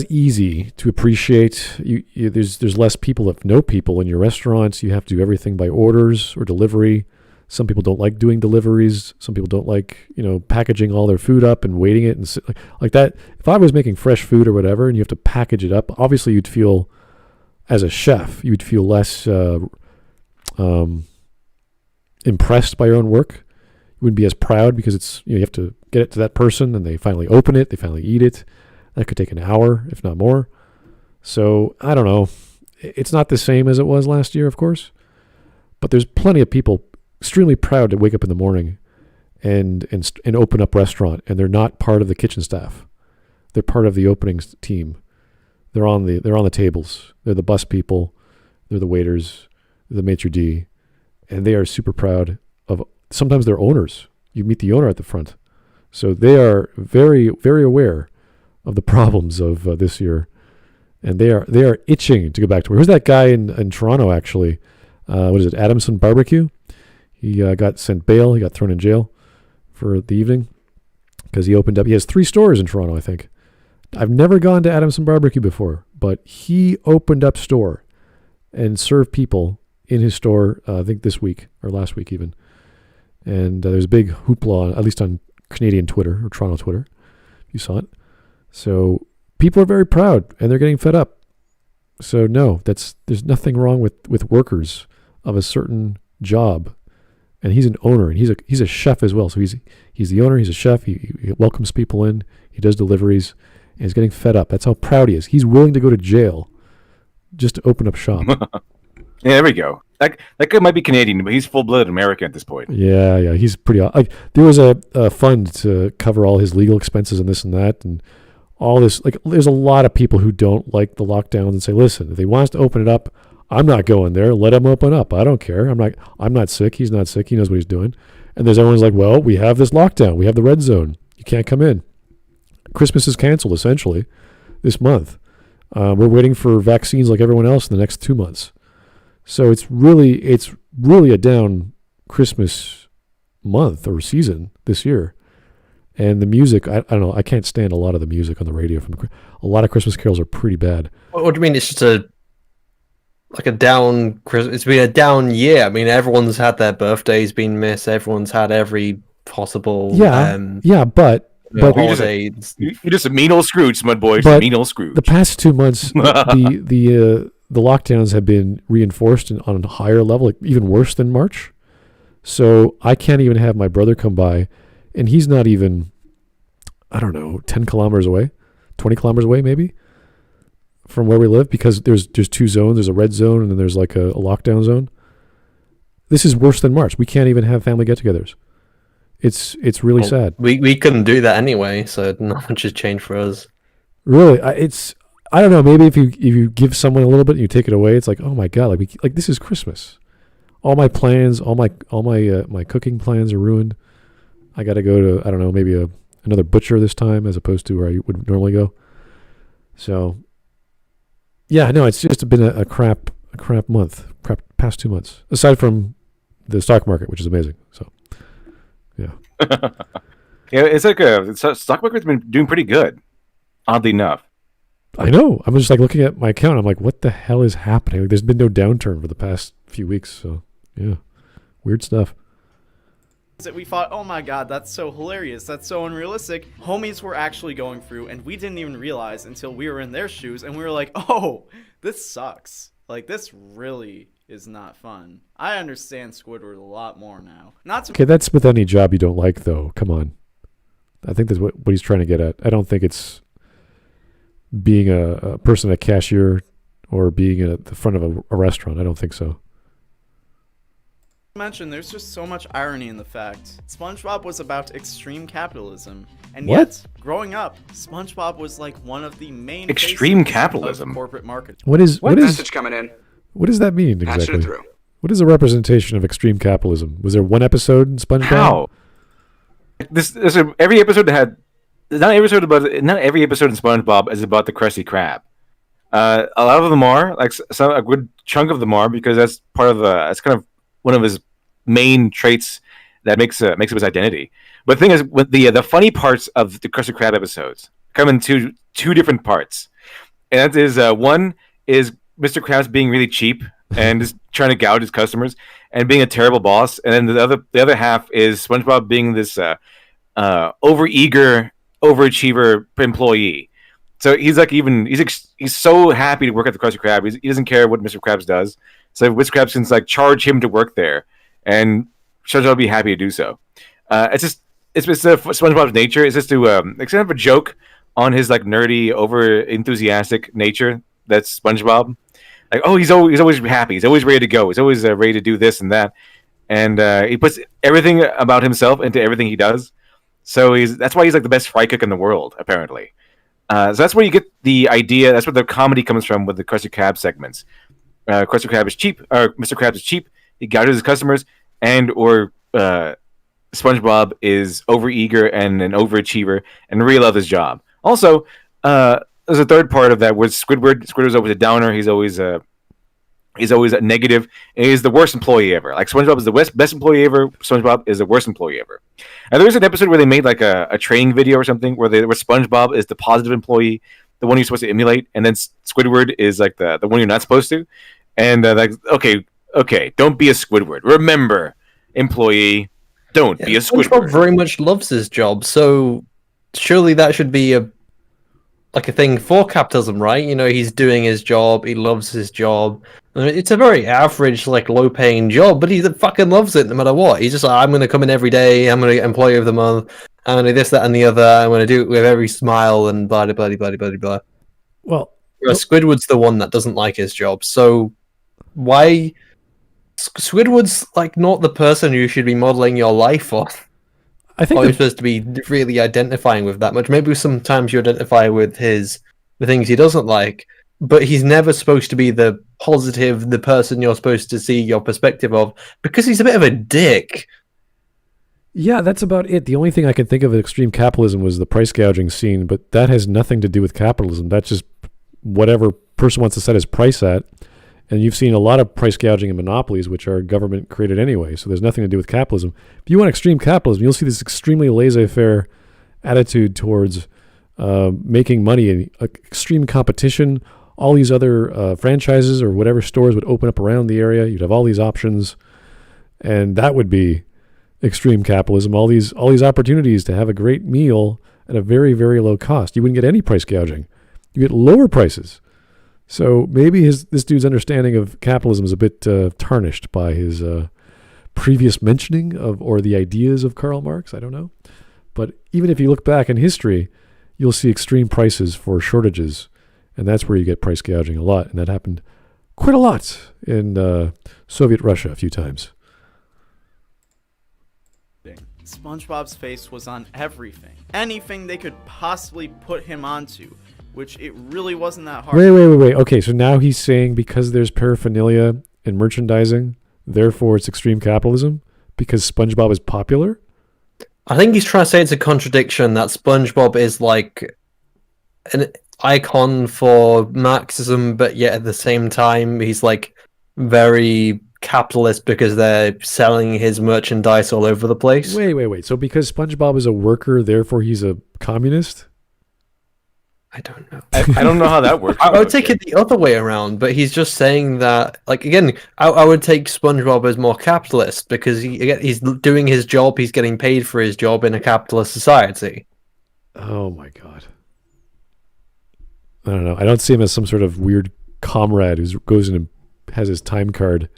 S2: easy to appreciate. There's less people that know people in your restaurants. You have to do everything by orders or delivery. Some people don't like doing deliveries. Some people don't like packaging all their food up and waiting it and like that. If I was making fresh food or whatever, and you have to package it up, obviously you'd feel, as a chef, you'd feel less impressed by your own work. You wouldn't be as proud because it's you have to get it to that person and they finally open it, they finally eat it. That could take an hour, if not more. So I don't know. It's not the same as it was last year, of course, but there's plenty of people extremely proud to wake up in the morning and open up restaurant, and they're not part of the kitchen staff. They're part of the openings team. They're on the tables. They're the bus people. They're the waiters. They're the maitre d'. And they are super proud of, sometimes they're owners. You meet the owner at the front. So they are very, very aware of the problems of this year. And they are itching to go back to work. Who's that guy in Toronto, actually? What is it, Adamson Barbecue? He got sent bail. He got thrown in jail for the evening because he opened up. He has 3 stores in Toronto, I think. I've never gone to Adamson Barbecue before, but he opened up store and served people in his store, I think this week or last week even. And there's a big hoopla, at least on Canadian Twitter or Toronto Twitter. You saw it. So people are very proud and they're getting fed up. So no, there's nothing wrong with workers of a certain job. And he's an owner and he's a chef as well. So he's the owner, he's a chef, he welcomes people in, he does deliveries, and he's getting fed up. That's how proud he is. He's willing to go to jail just to open up shop.
S1: Yeah, there we go. That guy might be Canadian, but he's full-blooded American at this point.
S2: Yeah, he's pretty. Like there was a fund to cover all his legal expenses and this and that, and all this. Like, there's a lot of people who don't like the lockdowns and say, "Listen, if he wants to open it up, I'm not going there. Let him open up. I don't care. I'm not sick. He's not sick. He knows what he's doing." And there's everyone's like, "Well, we have this lockdown. We have the red zone. You can't come in. Christmas is canceled essentially this month. We're waiting for vaccines like everyone else in the next 2 months." So it's really a down Christmas month or season this year. And the music, I don't know, I can't stand a lot of the music on the radio. A lot of Christmas carols are pretty bad.
S3: What do you mean? It's just a down Christmas. It's been a down year. I mean, everyone's had their birthdays been missed. Everyone's had every possible
S2: but
S1: you're just a mean old Scrooge, Smudboy.
S2: But
S1: mean old Scrooge.
S2: The past 2 months, the lockdowns have been reinforced on a higher level, like even worse than March. So I can't even have my brother come by, and he's not even, 10 kilometers away, 20 kilometers away maybe from where we live, because there's 2 zones. There's a red zone and then there's like a lockdown zone. This is worse than March. We can't even have family get-togethers. It's really sad.
S3: We couldn't do that anyway, so not much has changed for us.
S2: Really, I don't know. Maybe if you give someone a little bit and you take it away, it's like, oh my god, like this is Christmas. All my plans, all my cooking plans are ruined. I got to go to maybe another butcher this time as opposed to where I would normally go. So Yeah, no, it's just been a crap past 2 months. Aside from the stock market, which is amazing. So, yeah.
S1: Yeah, it's like stock market's been doing pretty good, oddly enough.
S2: I know. I'm just like looking at my account. I'm like, what the hell is happening? Like, there's been no downturn for the past few weeks. So, yeah, weird stuff.
S5: That we thought, oh my god, that's so hilarious, that's so unrealistic. Homies were actually going through, and we didn't even realize until we were in their shoes, and we were like, oh, this sucks. Like, this really is not fun. I understand Squidward a lot more now.
S2: Okay, that's with any job you don't like, though. Come on. I think that's what he's trying to get at. I don't think it's being a person at cashier or being at the front of a restaurant. I don't think so.
S5: Mention there's just so much irony in the fact SpongeBob was about extreme capitalism, and
S2: what?
S5: Yet growing up SpongeBob was like one of the main
S1: extreme capitalism
S5: of corporate marketing.
S2: What
S6: message coming in?
S2: What does that mean exactly?
S6: Patching it through.
S2: What is a representation of extreme capitalism? Was there one episode in SpongeBob?
S1: How? Every episode had not every episode in SpongeBob is about the Krusty Krab. A lot of them are like a good chunk of them are because that's part of that's kind of one of his main traits that makes up his identity. But the thing is, with the funny parts of the Krusty Krab episodes come in two different parts, and that is one is Mr. Krabs being really cheap and just trying to gouge his customers and being a terrible boss, and then the other half is SpongeBob being this overeager, overachiever employee. So he's like he's so happy to work at the Krusty Krab. He doesn't care what Mr. Krabs does. So Mr. Krabs can like charge him to work there, and SpongeBob will be happy to do so. It's SpongeBob's nature. It's just to it's kind of a joke on his like nerdy, over enthusiastic nature. That's SpongeBob. Like, oh, he's always happy. He's always ready to go. He's always ready to do this and that, and he puts everything about himself into everything he does. So that's why he's like the best fry cook in the world, apparently. So that's where you get the idea. That's where the comedy comes from with the Krusty Krab segments. Krusty Krab is cheap, or Mr. Krabs is cheap. He gouges his customers, or SpongeBob is overeager and an overachiever and really loves his job. Also, there's a third part of that where Squidward's always a downer. He's always a negative. And he's the worst employee ever. Like SpongeBob is the best employee ever. SpongeBob is the worst employee ever. And there's an episode where they made like a training video or something where SpongeBob is the positive employee, the one you're supposed to emulate, and then Squidward is like the one you're not supposed to. And like, okay, don't be a Squidward. Remember, employee, don't be a Squidward.
S3: SpongeBob very much loves his job, so surely that should be a thing for capitalism, right? You know, he's doing his job, he loves his job. I mean, it's a very average, like, low-paying job, but he fucking loves it no matter what. He's just like, I'm going to come in every day, I'm going to get employee of the month, I'm going to do this, that, and the other, I'm going to do it with every smile, and blah, blah, blah, blah, blah, blah.
S2: Well,
S3: Squidward's the one that doesn't like his job, so why... Squidward's, like, not the person you should be modeling your life on.
S2: I think
S3: you're supposed to be really identifying with that much. Maybe sometimes you identify with the things he doesn't like, but he's never supposed to be the positive, the person you're supposed to see your perspective of, because he's a bit of a dick.
S2: Yeah, that's about it. The only thing I can think of with extreme capitalism was the price gouging scene, but that has nothing to do with capitalism. That's just whatever person wants to set his price at. And you've seen a lot of price gouging and monopolies, which are government created anyway. So there's nothing to do with capitalism. If you want extreme capitalism, you'll see this extremely laissez-faire attitude towards making money and extreme competition. All these other franchises or whatever stores would open up around the area. You'd have all these options, and that would be extreme capitalism. All these opportunities to have a great meal at a very, very low cost. You wouldn't get any price gouging. You get lower prices. So maybe this dude's understanding of capitalism is a bit tarnished by his previous mentioning or the ideas of Karl Marx. I don't know. But even if you look back in history, you'll see extreme prices for shortages, and that's where you get price gouging a lot. And that happened quite a lot in Soviet Russia a few times.
S5: SpongeBob's face was on everything. Anything they could possibly put him onto. Which it really wasn't that hard.
S2: Wait. Okay, so now he's saying because there's paraphernalia in merchandising, therefore it's extreme capitalism? Because SpongeBob is popular?
S3: I think he's trying to say it's a contradiction that SpongeBob is like... icon for Marxism, but yet at the same time he's like very capitalist because they're selling his merchandise all over the place.
S2: Wait. So because SpongeBob is a worker, therefore he's a communist?
S3: I don't know.
S1: I don't know how that works.
S3: I would take it the other way around, but he's just saying that, like, again, I would take SpongeBob as more capitalist because he's doing his job, he's getting paid for his job in a capitalist society.
S2: Oh my god. I don't know. I don't see him as some sort of weird comrade who goes in and has his time card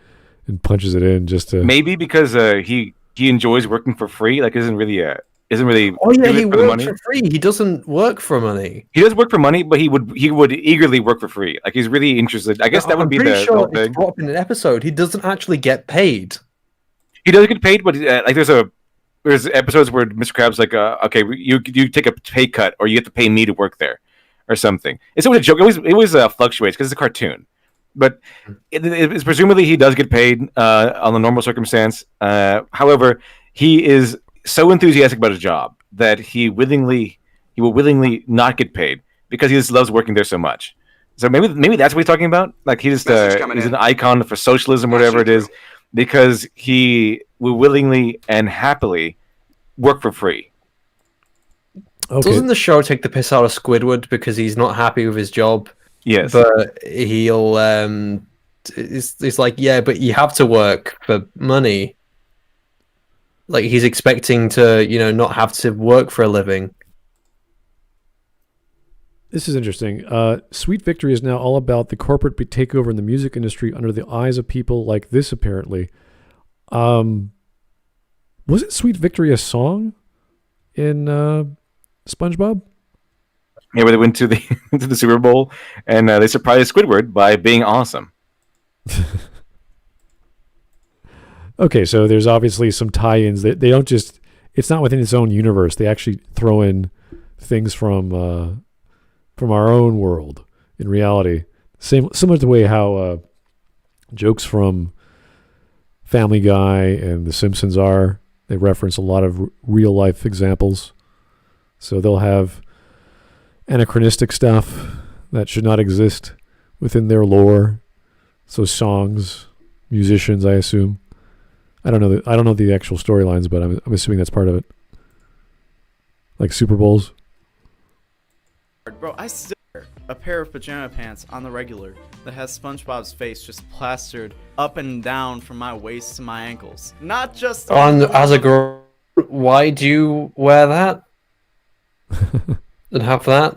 S2: and punches it in just to...
S1: Maybe because he enjoys working for free, like isn't really
S3: Oh yeah, he works for free. He doesn't work for money.
S1: He does work for money, but he would eagerly work for free. Like he's really interested. I guess that would be the
S3: sure
S1: whole thing.
S3: Brought in an episode, he doesn't actually get paid.
S1: He does get paid, but like there's episodes where Mr. Krabs like, okay, you take a pay cut, or you have to pay me to work there, or something. It's always a joke. It always fluctuates because it's a cartoon. But it's presumably he does get paid on the normal circumstance. However, he is so enthusiastic about his job that he will willingly not get paid because he just loves working there so much. So maybe that's what he's talking about. Like he's an icon for socialism, whatever it is, because he will willingly and happily work for free.
S3: Okay. Doesn't the show take the piss out of Squidward because he's not happy with his job?
S1: Yes,
S3: but he'll it's like, yeah, but you have to work for money. Like he's expecting to, not have to work for a living.
S2: This is interesting. Sweet Victory is now all about the corporate takeover in the music industry under the eyes of people like this, apparently. Wasn't Sweet Victory a song in SpongeBob?
S1: Yeah, where they went to the Super Bowl and they surprised Squidward by being awesome.
S2: Okay, so there's obviously some tie-ins. They don't just... It's not within its own universe. They actually throw in things from our own world in reality. Similar to the way how jokes from Family Guy and The Simpsons are. They reference a lot of real-life examples. So they'll have anachronistic stuff that should not exist within their lore. So songs, musicians, I assume. I don't know the actual storylines, but I'm assuming that's part of it. Like Super Bowls.
S5: Bro, I still wear a pair of pajama pants on the regular that has SpongeBob's face just plastered up and down from my waist to my ankles. Not just
S3: as a girl. Why do you wear that? And have that?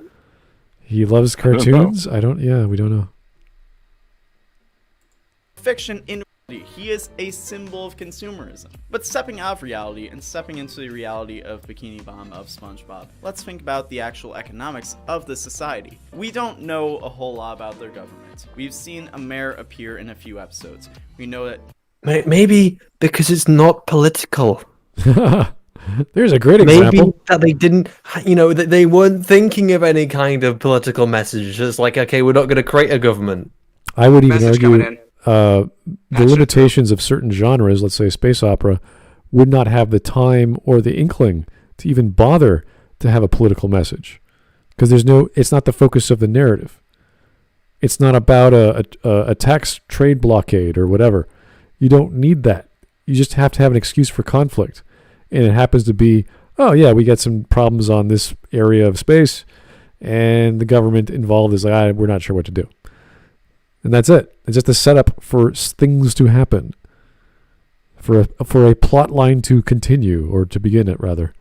S2: He loves cartoons? We don't know.
S5: Fiction in reality. He is a symbol of consumerism. But stepping out of reality and stepping into the reality of Bikini Bomb of SpongeBob, let's think about the actual economics of the society. We don't know a whole lot about their government. We've seen a mayor appear in a few episodes. We know that...
S3: Maybe because it's not political.
S2: There's a great example.
S3: Maybe that they didn't, that they weren't thinking of any kind of political message. It's like, okay, we're not going to create a government.
S2: I would even argue the limitations of certain genres, let's say space opera, would not have the time or the inkling to even bother to have a political message. Because it's not the focus of the narrative. It's not about a tax trade blockade or whatever. You don't need that. You just have to have an excuse for conflict. And it happens to be, oh yeah, we got some problems on this area of space, and the government involved is like, we're not sure what to do. And that's it. It's just a setup for things to happen, for a plot line to continue, or to begin it, rather.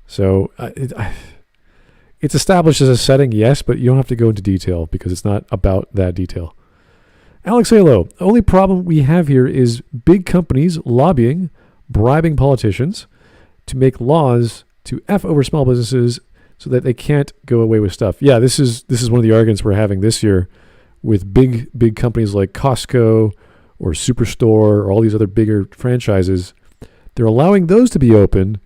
S2: So it's established as a setting, yes, but you don't have to go into detail because it's not about that detail. Alex Halo, the only problem we have here is big companies lobbying, bribing politicians to make laws to F over small businesses so that they can't go away with stuff. Yeah, this is one of the arguments we're having this year with big companies like Costco or Superstore or all these other bigger franchises. They're allowing those to be open,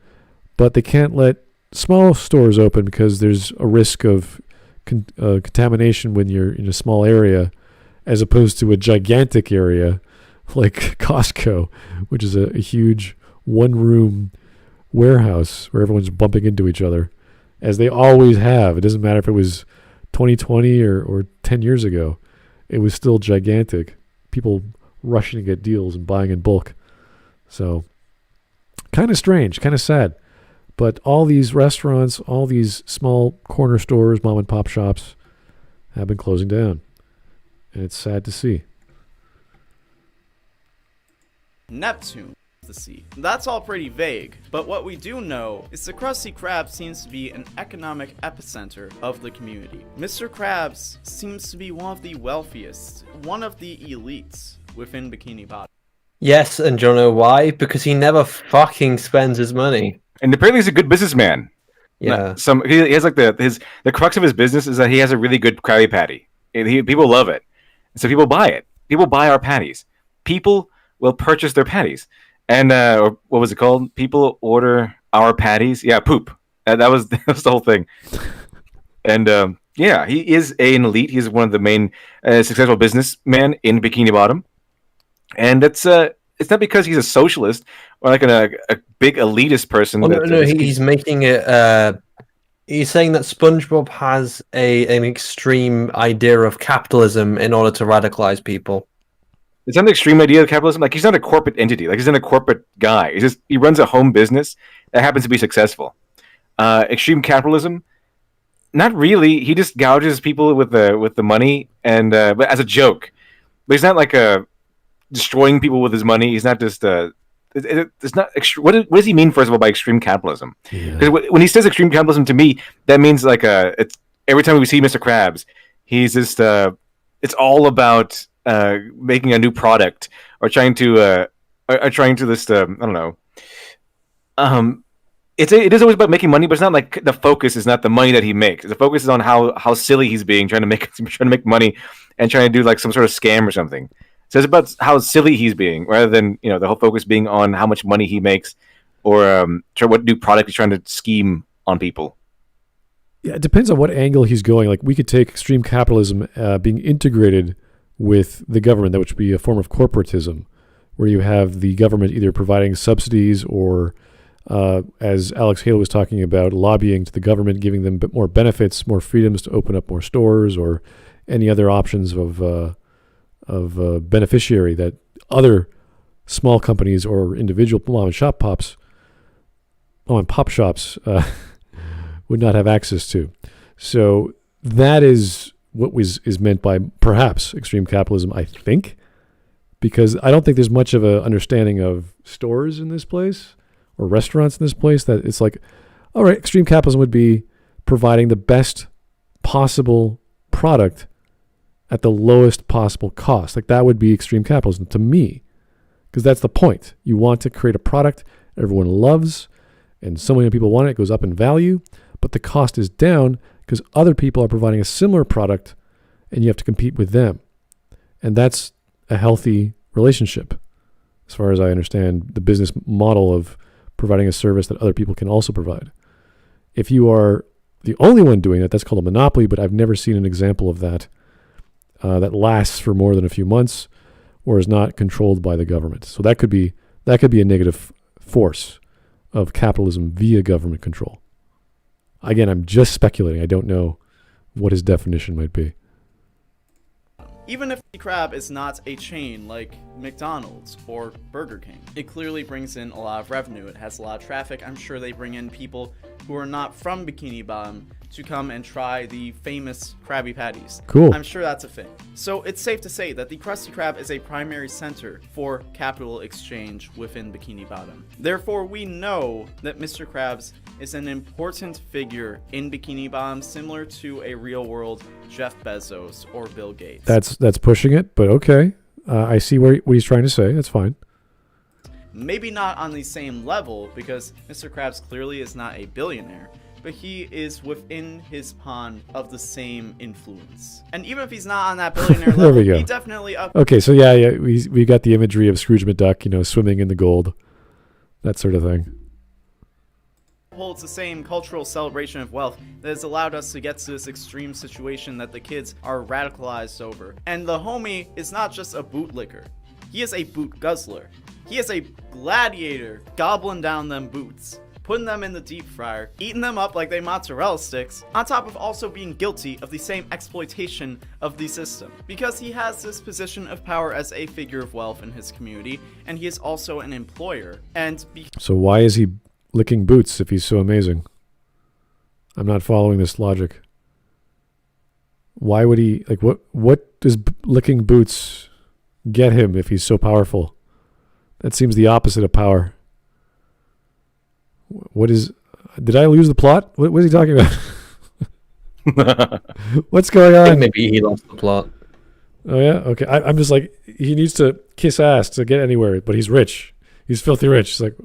S2: but they can't let small stores open because there's a risk of contamination when you're in a small area as opposed to a gigantic area like Costco, which is a huge one-room warehouse where everyone's bumping into each other, as they always have. It doesn't matter if it was 2020 or 10 years ago, it was still gigantic. People rushing to get deals and buying in bulk. So kind of strange, kind of sad. But all these restaurants, all these small corner stores, mom and pop shops have been closing down. And it's sad to see.
S5: Neptune, the sea. That's all pretty vague, but what we do know is the Krusty Krab seems to be an economic epicenter of the community. Mr. Krabs seems to be one of the wealthiest, one of the elites within Bikini Bottom.
S3: Yes, and do you know why? Because he never fucking spends his money.
S1: And apparently he's a good businessman.
S3: Yeah.
S1: He has like the crux of his business is that he has a really good Krabby Patty. People love it. So people buy it. People buy our patties. People will purchase their patties. And or what was it called? People order our patties. Yeah, poop. That was the whole thing. And yeah, he is an elite. He's one of the main successful businessmen in Bikini Bottom. And it's not because he's a socialist or like a big elitist person.
S3: Well, no, he's making it. He's saying that SpongeBob has an extreme idea of capitalism in order to radicalize people.
S1: It's not an extreme idea of capitalism. Like, he's not a corporate entity. Like, he's not a corporate guy. He runs a home business that happens to be successful. Extreme capitalism, not really. He just gouges people with the money and but as a joke. But he's not like destroying people with his money. He's not just it's not what does he mean, first of all, by extreme capitalism? Because when he says extreme capitalism, to me that means like it's every time we see Mr. Krabs, he's just it's all about making a new product or trying to this I don't know. It is always about making money, but it's not like the focus is not the money that he makes. The focus is on how silly he's being, trying to make money and trying to do like some sort of scam or something. So it's about how silly he's being, rather than the whole focus being on how much money he makes or what new product he's trying to scheme on people.
S2: Yeah, it depends on what angle he's going. Like, we could take extreme capitalism being integrated with the government, that would be a form of corporatism, where you have the government either providing subsidies or, as Alex Hale was talking about, lobbying to the government, giving them a bit more benefits, more freedoms to open up more stores, or any other options of beneficiary that other small companies or individual mom and pop shops would not have access to. So that is what is meant by perhaps extreme capitalism, I think, because I don't think there's much of an understanding of stores in this place or restaurants in this place, that it's like, all right, extreme capitalism would be providing the best possible product at the lowest possible cost. Like, that would be extreme capitalism to me, because that's the point. You want to create a product everyone loves, and so many people want it, it goes up in value, but the cost is down because other people are providing a similar product and you have to compete with them. And that's a healthy relationship, as far as I understand the business model of providing a service that other people can also provide. If you are the only one doing it, that's called a monopoly, but I've never seen an example of that that lasts for more than a few months or is not controlled by the government. So that could be a negative force of capitalism via government control. Again, I'm just speculating. I don't know what his definition might be.
S5: Even if the Krab is not a chain like McDonald's or Burger King, it clearly brings in a lot of revenue. It has a lot of traffic. I'm sure they bring in people who are not from Bikini Bottom to come and try the famous Krabby Patties.
S2: Cool.
S5: I'm sure that's a thing. So it's safe to say that the Krusty Krab is a primary center for capital exchange within Bikini Bottom. Therefore, we know that Mr. Krabs is an important figure in Bikini Bottom, similar to a real-world Jeff Bezos or Bill Gates.
S2: That's pushing it, but okay. I see what he's trying to say. That's fine.
S5: Maybe not on the same level, because Mr. Krabs clearly is not a billionaire, but he is within his pond of the same influence. And even if he's not on that billionaire
S2: there
S5: level,
S2: we go.
S5: he definitely up.
S2: Okay, so yeah, we got the imagery of Scrooge McDuck, swimming in the gold, that sort of thing.
S5: Holds the same cultural celebration of wealth that has allowed us to get to this extreme situation that the kids are radicalized over. And the homie is not just a bootlicker. He is a boot guzzler. He is a gladiator gobbling down them boots. putting them in the deep fryer, eating them up like they mozzarella sticks, on top of also being guilty of the same exploitation of the system. Because he has this position of power as a figure of wealth in his community, and he is also an employer.
S2: So why is he licking boots if he's so amazing? I'm not following this logic. Why would he, like, what does licking boots get him if he's so powerful? That seems the opposite of power. Did I lose the plot? What is he talking about? What's going on?
S3: Maybe he lost the plot.
S2: Oh yeah? Okay. I'm just like, he needs to kiss ass to get anywhere, but he's rich. He's filthy rich. It's like,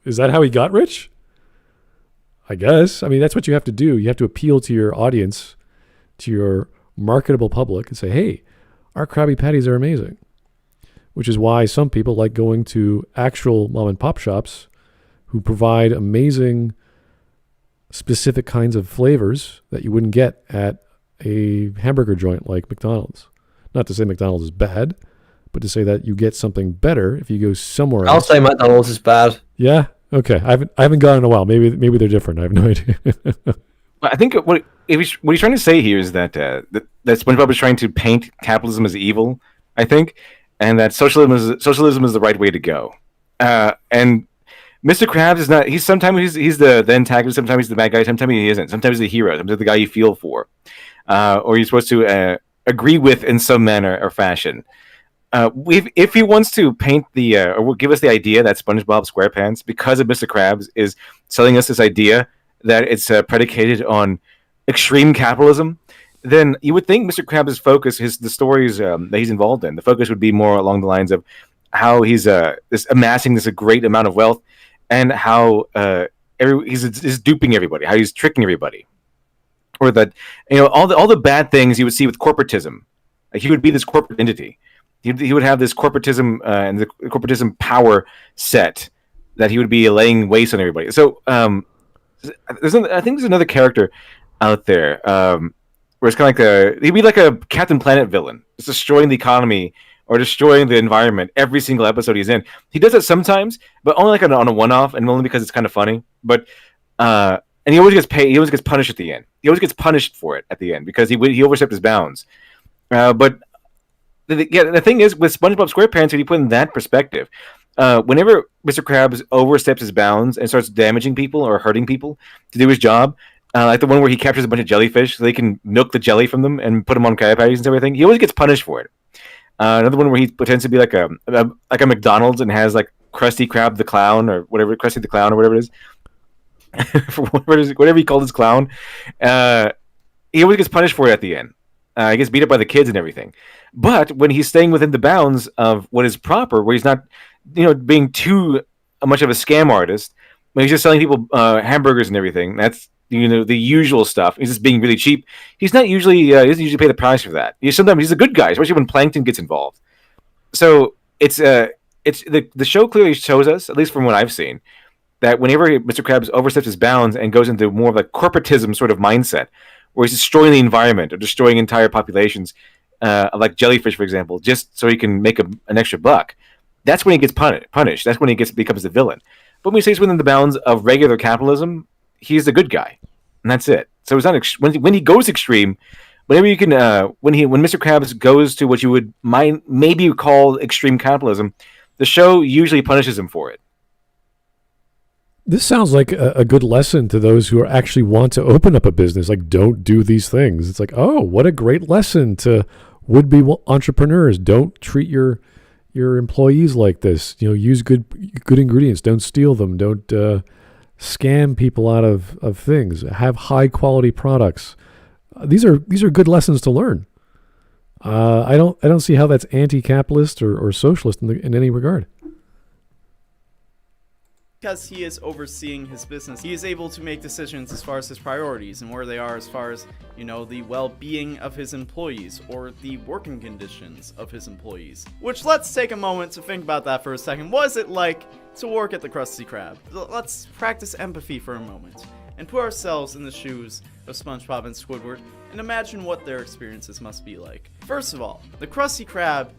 S2: is that how he got rich? I guess. I mean, that's what you have to do. You have to appeal to your audience, to your marketable public, and say, hey, our Krabby Patties are amazing. Which is why some people like going to actual mom and pop shops who provide amazing specific kinds of flavors that you wouldn't get at a hamburger joint like McDonald's. Not to say McDonald's is bad, but to say that you get something better if you go somewhere else.
S3: I'll say McDonald's is bad.
S2: Yeah? Okay. I haven't gone in a while. Maybe they're different. I have no idea.
S1: I think what he's trying to say here is that that SpongeBob is trying to paint capitalism as evil, I think, and that socialism is the right way to go. And Mr. Krabs is not. Sometimes he's the antagonist. Sometimes he's the bad guy. Sometimes he isn't. Sometimes he's the hero. Sometimes the guy you feel for, or you're supposed to agree with in some manner or fashion. If he wants to paint or give us the idea that SpongeBob SquarePants, because of Mr. Krabs, is selling us this idea that it's predicated on extreme capitalism, then you would think Mr. Krabs' focus, the stories that he's involved in, the focus would be more along the lines of how he's amassing this great amount of wealth, and how he's duping everybody, how he's tricking everybody, or that all the bad things you would see with corporatism. Like, he would be this corporate entity. He would have this corporatism and the corporatism power set that he would be laying waste on everybody. So I think there's another character out there where it's kind of he'd be like a Captain Planet villain, just destroying the economy or destroying the environment every single episode he's in. He does it sometimes, but only like on a one-off, and only because it's kind of funny. But and he always gets paid. He always gets punished at the end. He always gets punished for it at the end because he overstepped his bounds. But the thing is, with SpongeBob SquarePants, when you put in that perspective, whenever Mr. Krabs oversteps his bounds and starts damaging people or hurting people to do his job, like the one where he captures a bunch of jellyfish so they can milk the jelly from them and put them on Krabby Patties and everything, he always gets punished for it. Another one where he pretends to be like a McDonald's and has like Krusty Krab the Clown or whatever, Krusty the Clown or whatever it is, whatever he called his clown. He always gets punished for it at the end. He gets beat up by the kids and everything. But when he's staying within the bounds of what is proper, where he's not, being too much of a scam artist, when he's just selling people hamburgers and everything, that's the usual stuff. He's just being really cheap. He's not usually he doesn't usually pay the price for that. Sometimes he's a good guy, especially when Plankton gets involved. So it's the show clearly shows us, at least from what I've seen, that whenever Mr. Krabs oversteps his bounds and goes into more of a corporatism sort of mindset, where he's destroying the environment or destroying entire populations, like jellyfish, for example, just so he can make an extra buck, that's when he gets punished. That's when he becomes the villain. But when he stays within the bounds of regular capitalism, he's the good guy, and that's it. So it's not when he goes extreme. Whenever you can, when Mr. Krabs goes to what you would maybe call extreme capitalism, the show usually punishes him for it.
S2: This sounds like a good lesson to those who actually want to open up a business. Like, don't do these things. It's like, oh, what a great lesson to would-be entrepreneurs. Don't treat your employees like this. Use good ingredients. Don't steal them. Don't scam people out of things. Have high-quality products. These are good lessons to learn. I don't see how that's anti-capitalist or socialist in any regard.
S5: Because he is overseeing his business, he is able to make decisions as far as his priorities and where they are as far as, the well-being of his employees or the working conditions of his employees. Which, let's take a moment to think about that for a second. What is it like to work at the Krusty Krab? Let's practice empathy for a moment and put ourselves in the shoes of SpongeBob and Squidward and imagine what their experiences must be like. First of all, the Krusty Krab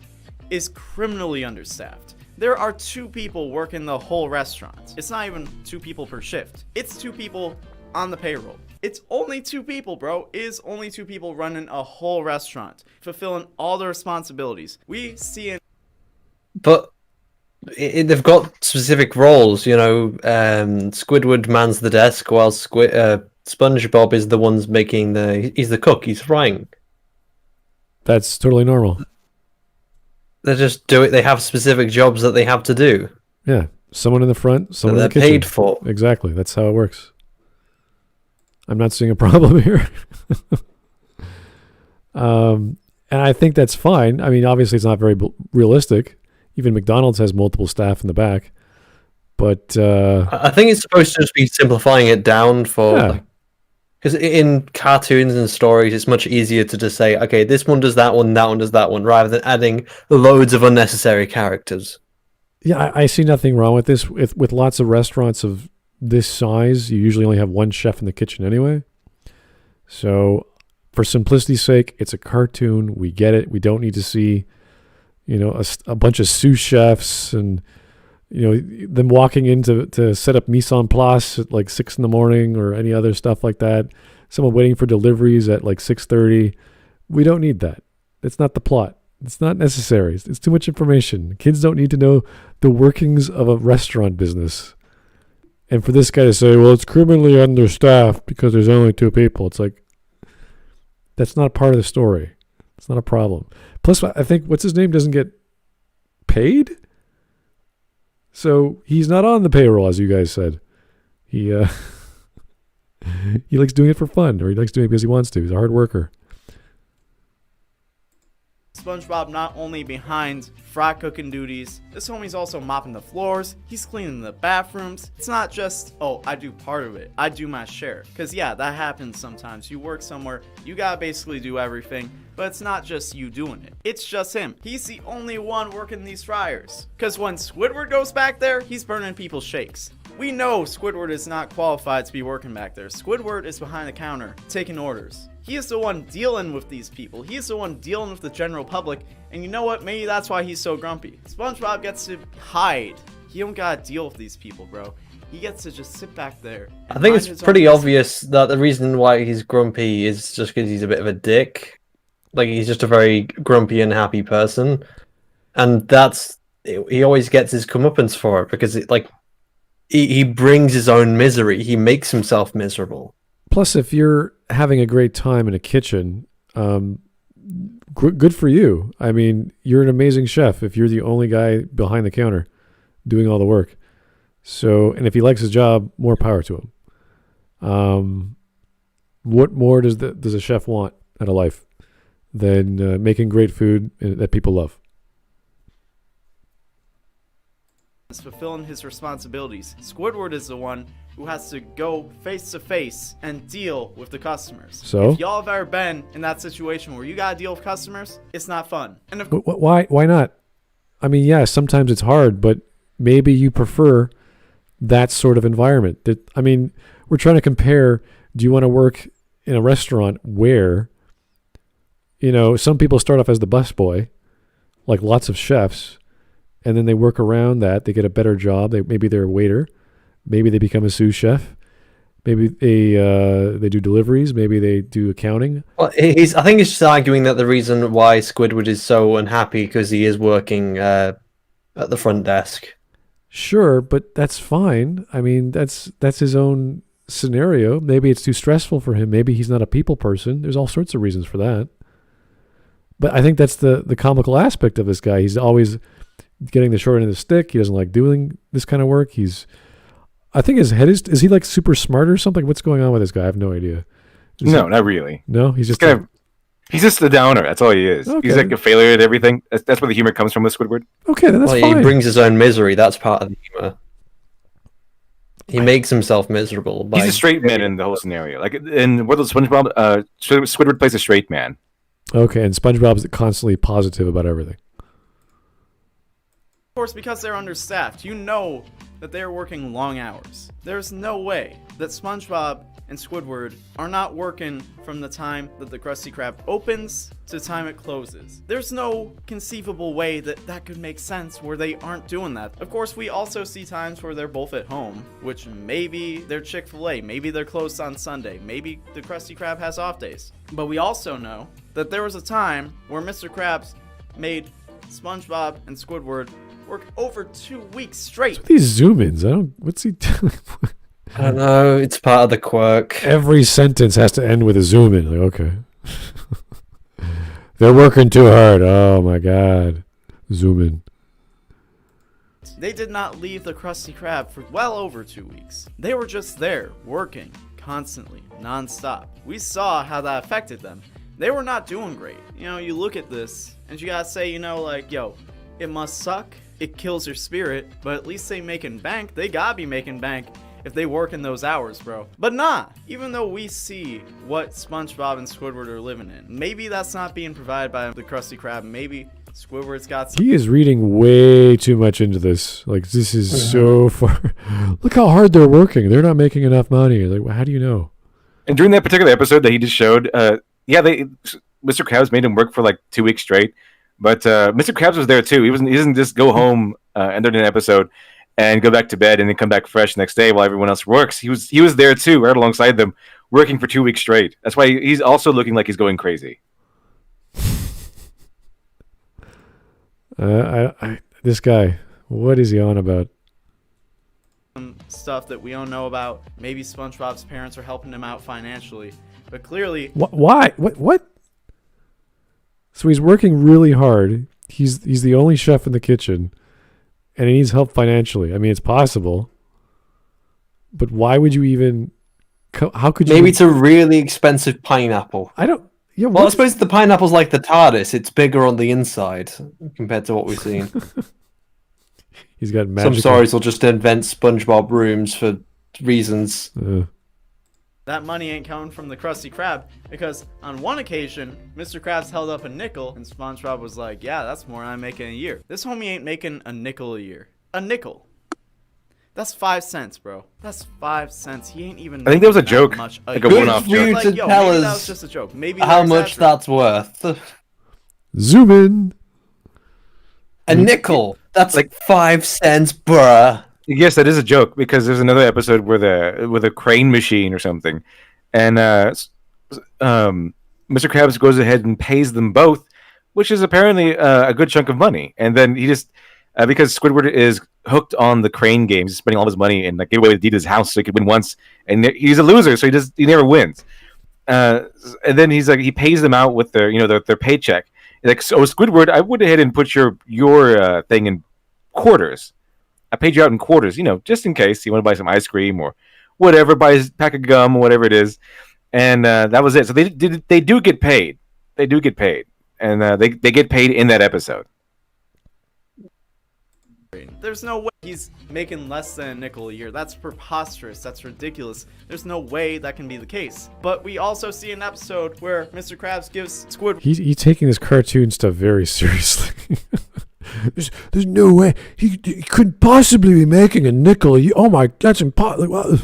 S5: is criminally understaffed. there are 2 people working the whole restaurant. It's not even 2 people per shift. It's 2 people on the payroll. It's only 2 people, bro. It is only 2 people running a whole restaurant, fulfilling all the responsibilities. We see it.
S3: But they've got specific roles, you know. Squidward mans the desk while SpongeBob is the one's making he's the cook, he's frying.
S2: That's totally normal.
S3: They just do it. They have specific jobs that they have to do.
S2: Yeah, someone in the front, someone in the kitchen.
S3: They're paid for.
S2: Exactly, that's how it works. I'm not seeing a problem here. And I think that's fine. I mean, obviously it's not very realistic. Even McDonald's has multiple staff in the back. But
S3: I think it's supposed to just be simplifying it down for... Because in cartoons and stories, it's much easier to just say, okay, this one does that one does that one, rather than adding loads of unnecessary characters.
S2: Yeah, I see nothing wrong with this. With lots of restaurants of this size, you usually only have one chef in the kitchen anyway. So for simplicity's sake, it's a cartoon. We get it. We don't need to see, you know, a bunch of sous chefs and, you know, them walking in to set up mise en place at like 6 a.m. or any other stuff like that. Someone waiting for deliveries at like 6:30. We don't need that. It's not the plot. It's not necessary. It's too much information. Kids don't need to know the workings of a restaurant business. And for this guy to say, well, it's criminally understaffed because there's only 2 people. It's like, that's not part of the story. It's not a problem. Plus, I think, what's his name doesn't get paid? So he's not on the payroll, as you guys said. He he likes doing it for fun, or he likes doing it because he wants to. He's a hard worker.
S5: SpongeBob not only behind fry cooking duties, this homie's also mopping the floors, he's cleaning the bathrooms. It's not just, oh, I do part of it, I do my share. Because yeah, that happens sometimes. You work somewhere, you gotta basically do everything, but it's not just you doing it. It's just him. He's the only one working these fryers. Because when Squidward goes back there, he's burning people's shakes. We know Squidward is not qualified to be working back there. Squidward is behind the counter, taking orders. He is the one dealing with these people. He is the one dealing with the general public. And you know what? Maybe that's why he's so grumpy. SpongeBob gets to hide. He don't gotta deal with these people, bro. He gets to just sit back there.
S3: I think it's pretty obvious that the reason why he's grumpy is just because he's a bit of a dick. Like, he's just a very grumpy and happy person. And he always gets his comeuppance for it because he brings his own misery. He makes himself miserable.
S2: Plus, if you're having a great time in a kitchen, good for you. I mean, you're an amazing chef if you're the only guy behind the counter doing all the work. So, and if he likes his job, more power to him. What more does a chef want out of life than making great food that people love?
S5: Fulfilling his responsibilities. Squidward is the one who has to go face to face and deal with the customers.
S2: So,
S5: if y'all have ever been in that situation where you gotta deal with customers, it's not fun. And
S2: why not? I mean, yeah, sometimes it's hard, but maybe you prefer that sort of environment. I mean, we're trying to compare. Do you want to work in a restaurant where, you know, some people start off as the busboy, like lots of chefs, and then they work around that. They get a better job. Maybe they're a waiter. Maybe they become a sous chef. Maybe they do deliveries. Maybe they do accounting.
S3: Well, I think he's just arguing that the reason why Squidward is so unhappy because he is working at the front desk.
S2: Sure, but that's fine. I mean, that's his own scenario. Maybe it's too stressful for him. Maybe he's not a people person. There's all sorts of reasons for that. But I think that's the comical aspect of this guy. He's always getting the short end of the stick. He doesn't like doing this kind of work. I think his head is he like super smart or something? What's going on with this guy? I have no idea.
S1: No, not really.
S2: No, he's just
S1: he's just a downer. That's all he is. Okay. He's like a failure at everything. That's where the humor comes from with Squidward.
S2: Okay, then that's fine.
S3: He brings his own misery. That's part of the humor. He makes himself miserable.
S1: He's a straight man in the whole scenario. Like in what was SpongeBob? Squidward plays a straight man.
S2: Okay, and SpongeBob's constantly positive about everything.
S5: Of course, because they're understaffed, you know that they're working long hours. There's no way that SpongeBob and Squidward are not working from the time that the Krusty Krab opens to the time it closes. There's no conceivable way that that could make sense where they aren't doing that. Of course, we also see times where they're both at home, which maybe they're Chick-fil-A, maybe they're closed on Sunday, maybe the Krusty Krab has off days. But we also know that there was a time where Mr. Krabs made SpongeBob and Squidward work over 2 weeks straight.
S2: What's these zoom-ins? What's he doing?
S3: I don't know, it's part of the quirk.
S2: Every sentence has to end with a zoom in. Like, okay. They're working too hard. Oh my god. Zoom in.
S5: They did not leave the Krusty Krab for well over 2 weeks. They were just there, working, constantly, non-stop. We saw how that affected them. They were not doing great. You know, you look at this, and you gotta say, you know, like, yo, it must suck. It kills your spirit, but at least they making bank. They gotta be making bank if they work in those hours, bro. But nah, even though we see what SpongeBob and Squidward are living in, maybe that's not being provided by the Krusty Krab. Maybe Squidward's got some.
S2: He is reading way too much into this. Like, this is so far. Look how hard they're working. They're not making enough money. Like, how do you know?
S1: And during that particular episode that he just showed, Mr. Krabs made him work for like 2 weeks straight. But Mr. Krabs was there too. He doesn't just go home end of an episode and go back to bed and then come back fresh next day while everyone else works. He was there too, right alongside them, working for 2 weeks straight. That's why he's also looking like he's going crazy.
S2: This guy, what is he on about?
S5: Some stuff that we don't know about. Maybe SpongeBob's parents are helping him out financially, but clearly,
S2: Why? What? So he's working really hard. He's the only chef in the kitchen, and he needs help financially. I mean, it's possible, but why would you even? How could you?
S3: Maybe it's a really expensive pineapple.
S2: I don't. Yeah.
S3: Well, I suppose the pineapple's like the TARDIS. It's bigger on the inside compared to what we've seen.
S2: He's got
S3: Some
S2: magic.
S3: stories will just invent SpongeBob rooms for reasons.
S5: that money ain't coming from the Krusty Krab, because on one occasion, Mr. Krabs held up a nickel, and SpongeBob was like, yeah, that's more than I'm making a year. This homie ain't making a nickel a year. A nickel. That's 5 cents, bro. That's 5 cents. He ain't even.
S1: I think that was a joke.
S5: Much
S1: like a one-off joke.
S5: Like, yo,
S3: tell
S5: maybe
S3: us
S5: that was just a joke. Maybe
S3: how much that's worth.
S2: Zoom in.
S3: A nickel. That's like 5 cents, bruh.
S1: Yes, that is a joke, because there's another episode with a crane machine or something, and Mr. Krabs goes ahead and pays them both, which is apparently a good chunk of money. And then he just because Squidward is hooked on the crane games, he's spending all his money and gave away the deed to his house so he could win once, and he's a loser, so he never wins. And then he's like, he pays them out with their their paycheck. He's like, so Squidward, I went ahead and put your thing in quarters. I paid you out in quarters, just in case you want to buy some ice cream or whatever, buy a pack of gum or whatever it is. And that was it. So they do get paid. They do get paid. And they get paid in that episode.
S5: There's no way he's making less than a nickel a year. That's preposterous. That's ridiculous. There's no way that can be the case. But we also see an episode where Mr. Krabs gives Squidward...
S2: He's taking this cartoon stuff very seriously. There's no way he couldn't possibly be making a nickel. Oh my, that's impossible.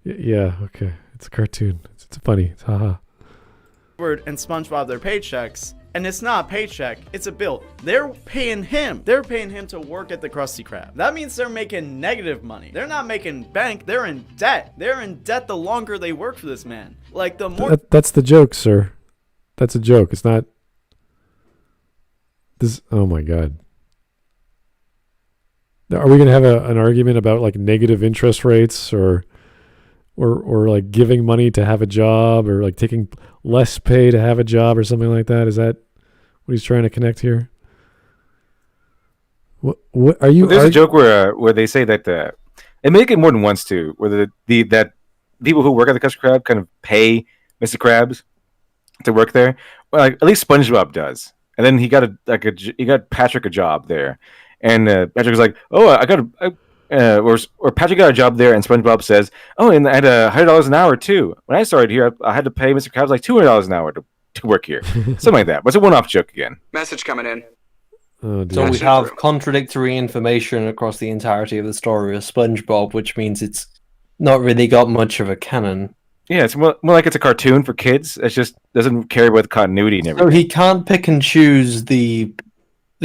S2: Yeah, okay. It's a cartoon. It's funny. It's haha.
S5: And SpongeBob their paychecks, and it's not a paycheck, it's a bill. They're paying him. They're paying him to work at the Krusty Krab. That means they're making negative money. They're not making bank. They're in debt. They're in debt the longer they work for this man. Like the more.
S2: That's the joke, sir. That's a joke. It's not. This. Oh my god. Are we gonna have an argument about like negative interest rates or like giving money to have a job, or like taking less pay to have a job or something like that? Is that what he's trying to connect here? What are you?
S1: There's a joke where they say that they make it more than once too, where that people who work at the Krusty Krab kind of pay Mr. Krabs to work there. Well, like, at least SpongeBob does, and then he got Patrick a job there, and Patrick was like, "Oh, or Patrick got a job there," and SpongeBob says, "Oh, and I had $100 an hour too. When I started here, I had to pay Mr. Krabs like $200 an hour to work here." Something like that. But it's a one-off joke again.
S6: Message coming in.
S2: Oh,
S3: so we have contradictory information across the entirety of the story of SpongeBob, which means it's not really got much of a canon.
S1: Yeah, it's more like it's a cartoon for kids. It just doesn't care about continuity and everything.
S3: So he can't pick and choose the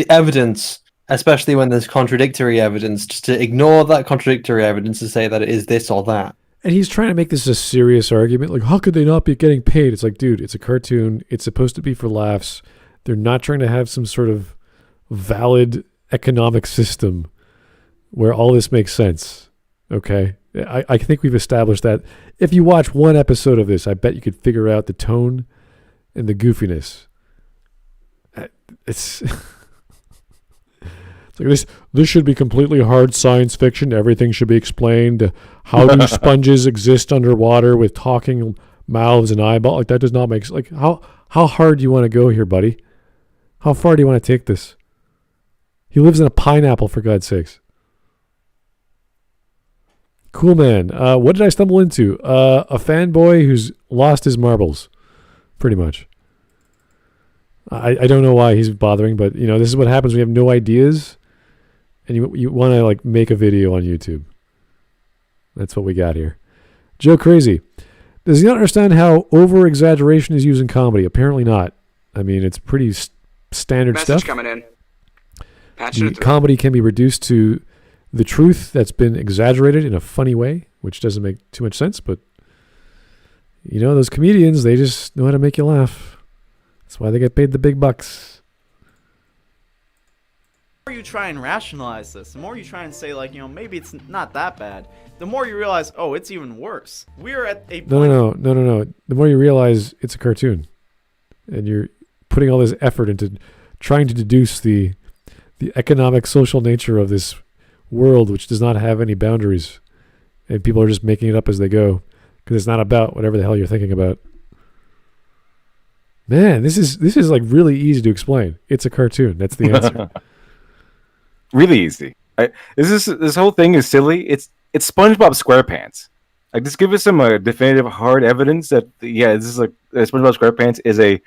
S3: evidence, especially when there's contradictory evidence, just to ignore that contradictory evidence and say that it is this or that.
S2: And he's trying to make this a serious argument. Like, how could they not be getting paid? It's like, dude, it's a cartoon. It's supposed to be for laughs. They're not trying to have some sort of valid economic system where all this makes sense. Okay? I think we've established that. If you watch one episode of this, I bet you could figure out the tone and the goofiness. It's like this should be completely hard science fiction. Everything should be explained. How do sponges exist underwater with talking mouths and eyeballs? Like, that does not make sense. Like, how hard do you want to go here, buddy? How far do you want to take this? He lives in a pineapple, for God's sakes. Cool, man. What did I stumble into? A fanboy who's lost his marbles, pretty much. I don't know why he's bothering, but this is what happens when you have no ideas, and you want to like make a video on YouTube. That's what we got here. Joe Crazy. Does he not understand how over-exaggeration is used in comedy? Apparently not. I mean, it's pretty standard
S6: Message
S2: stuff.
S6: coming in.
S2: Comedy can be reduced to the truth that's been exaggerated in a funny way, which doesn't make too much sense, but those comedians, they just know how to make you laugh. That's why they get paid the big bucks.
S5: The more you try and rationalize this, the more you try and say, like, maybe it's not that bad, the more you realize, oh, it's even worse. We're at a point...
S2: No. The more you realize it's a cartoon, and you're putting all this effort into trying to deduce the economic, social nature of this world, which does not have any boundaries, and people are just making it up as they go, because it's not about whatever the hell you're thinking about. Man, this is like really easy to explain. It's a cartoon. That's the answer.
S1: Really easy. This whole thing is silly. It's SpongeBob SquarePants. Like, just give us some definitive hard evidence that this is like SpongeBob SquarePants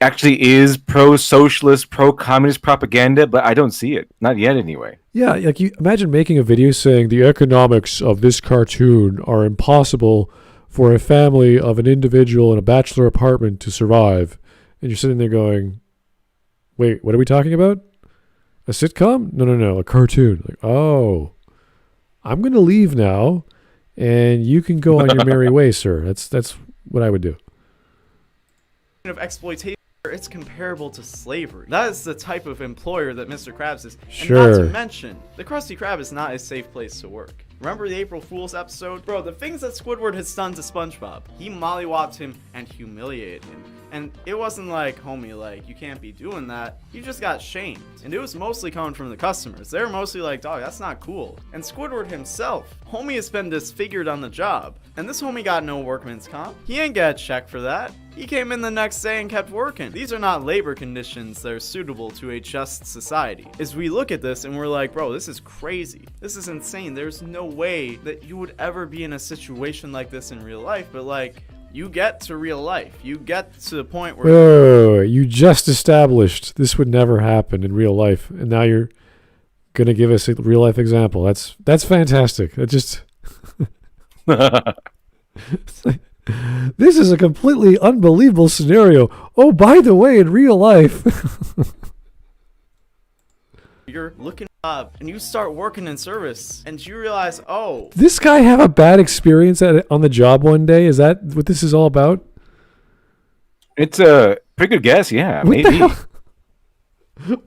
S1: actually is pro-socialist, pro-communist propaganda, but I don't see it. Not yet, anyway.
S2: Yeah, like, you imagine making a video saying the economics of this cartoon are impossible for a family of an individual in a bachelor apartment to survive. And you're sitting there going, wait, what are we talking about? A sitcom? No, a cartoon. Like, oh, I'm going to leave now, and you can go on your merry way, sir. That's what I would do.
S5: Of exploitation, it's comparable to slavery. That is the type of employer that Mr. Krabs is.
S2: Sure.
S5: And not to mention, the Krusty Krab is not a safe place to work. Remember the April Fool's episode? Bro, the things that Squidward has done to SpongeBob. He mollywopped him and humiliated him. And it wasn't like, homie, like, you can't be doing that. You just got shamed. And it was mostly coming from the customers. They were mostly like, dog, that's not cool. And Squidward himself, homie has been disfigured on the job. And this homie got no workman's comp. He ain't got a check for that. He came in the next day and kept working. These are not labor conditions that are suitable to a just society. As we look at this and we're like, bro, this is crazy. This is insane. There's no way that you would ever be in a situation like this in real life, but like, you get to real life. You get to the point where...
S2: you just established this would never happen in real life, and now you're going to give us a real life example. That's fantastic. That just... This is a completely unbelievable scenario. Oh, by the way, in real life...
S5: You're looking up and you start working in service and you realize, oh,
S2: this guy have a bad experience on the job one day? Is that what this is all about?
S1: It's a pretty good guess, yeah.
S2: What
S1: maybe.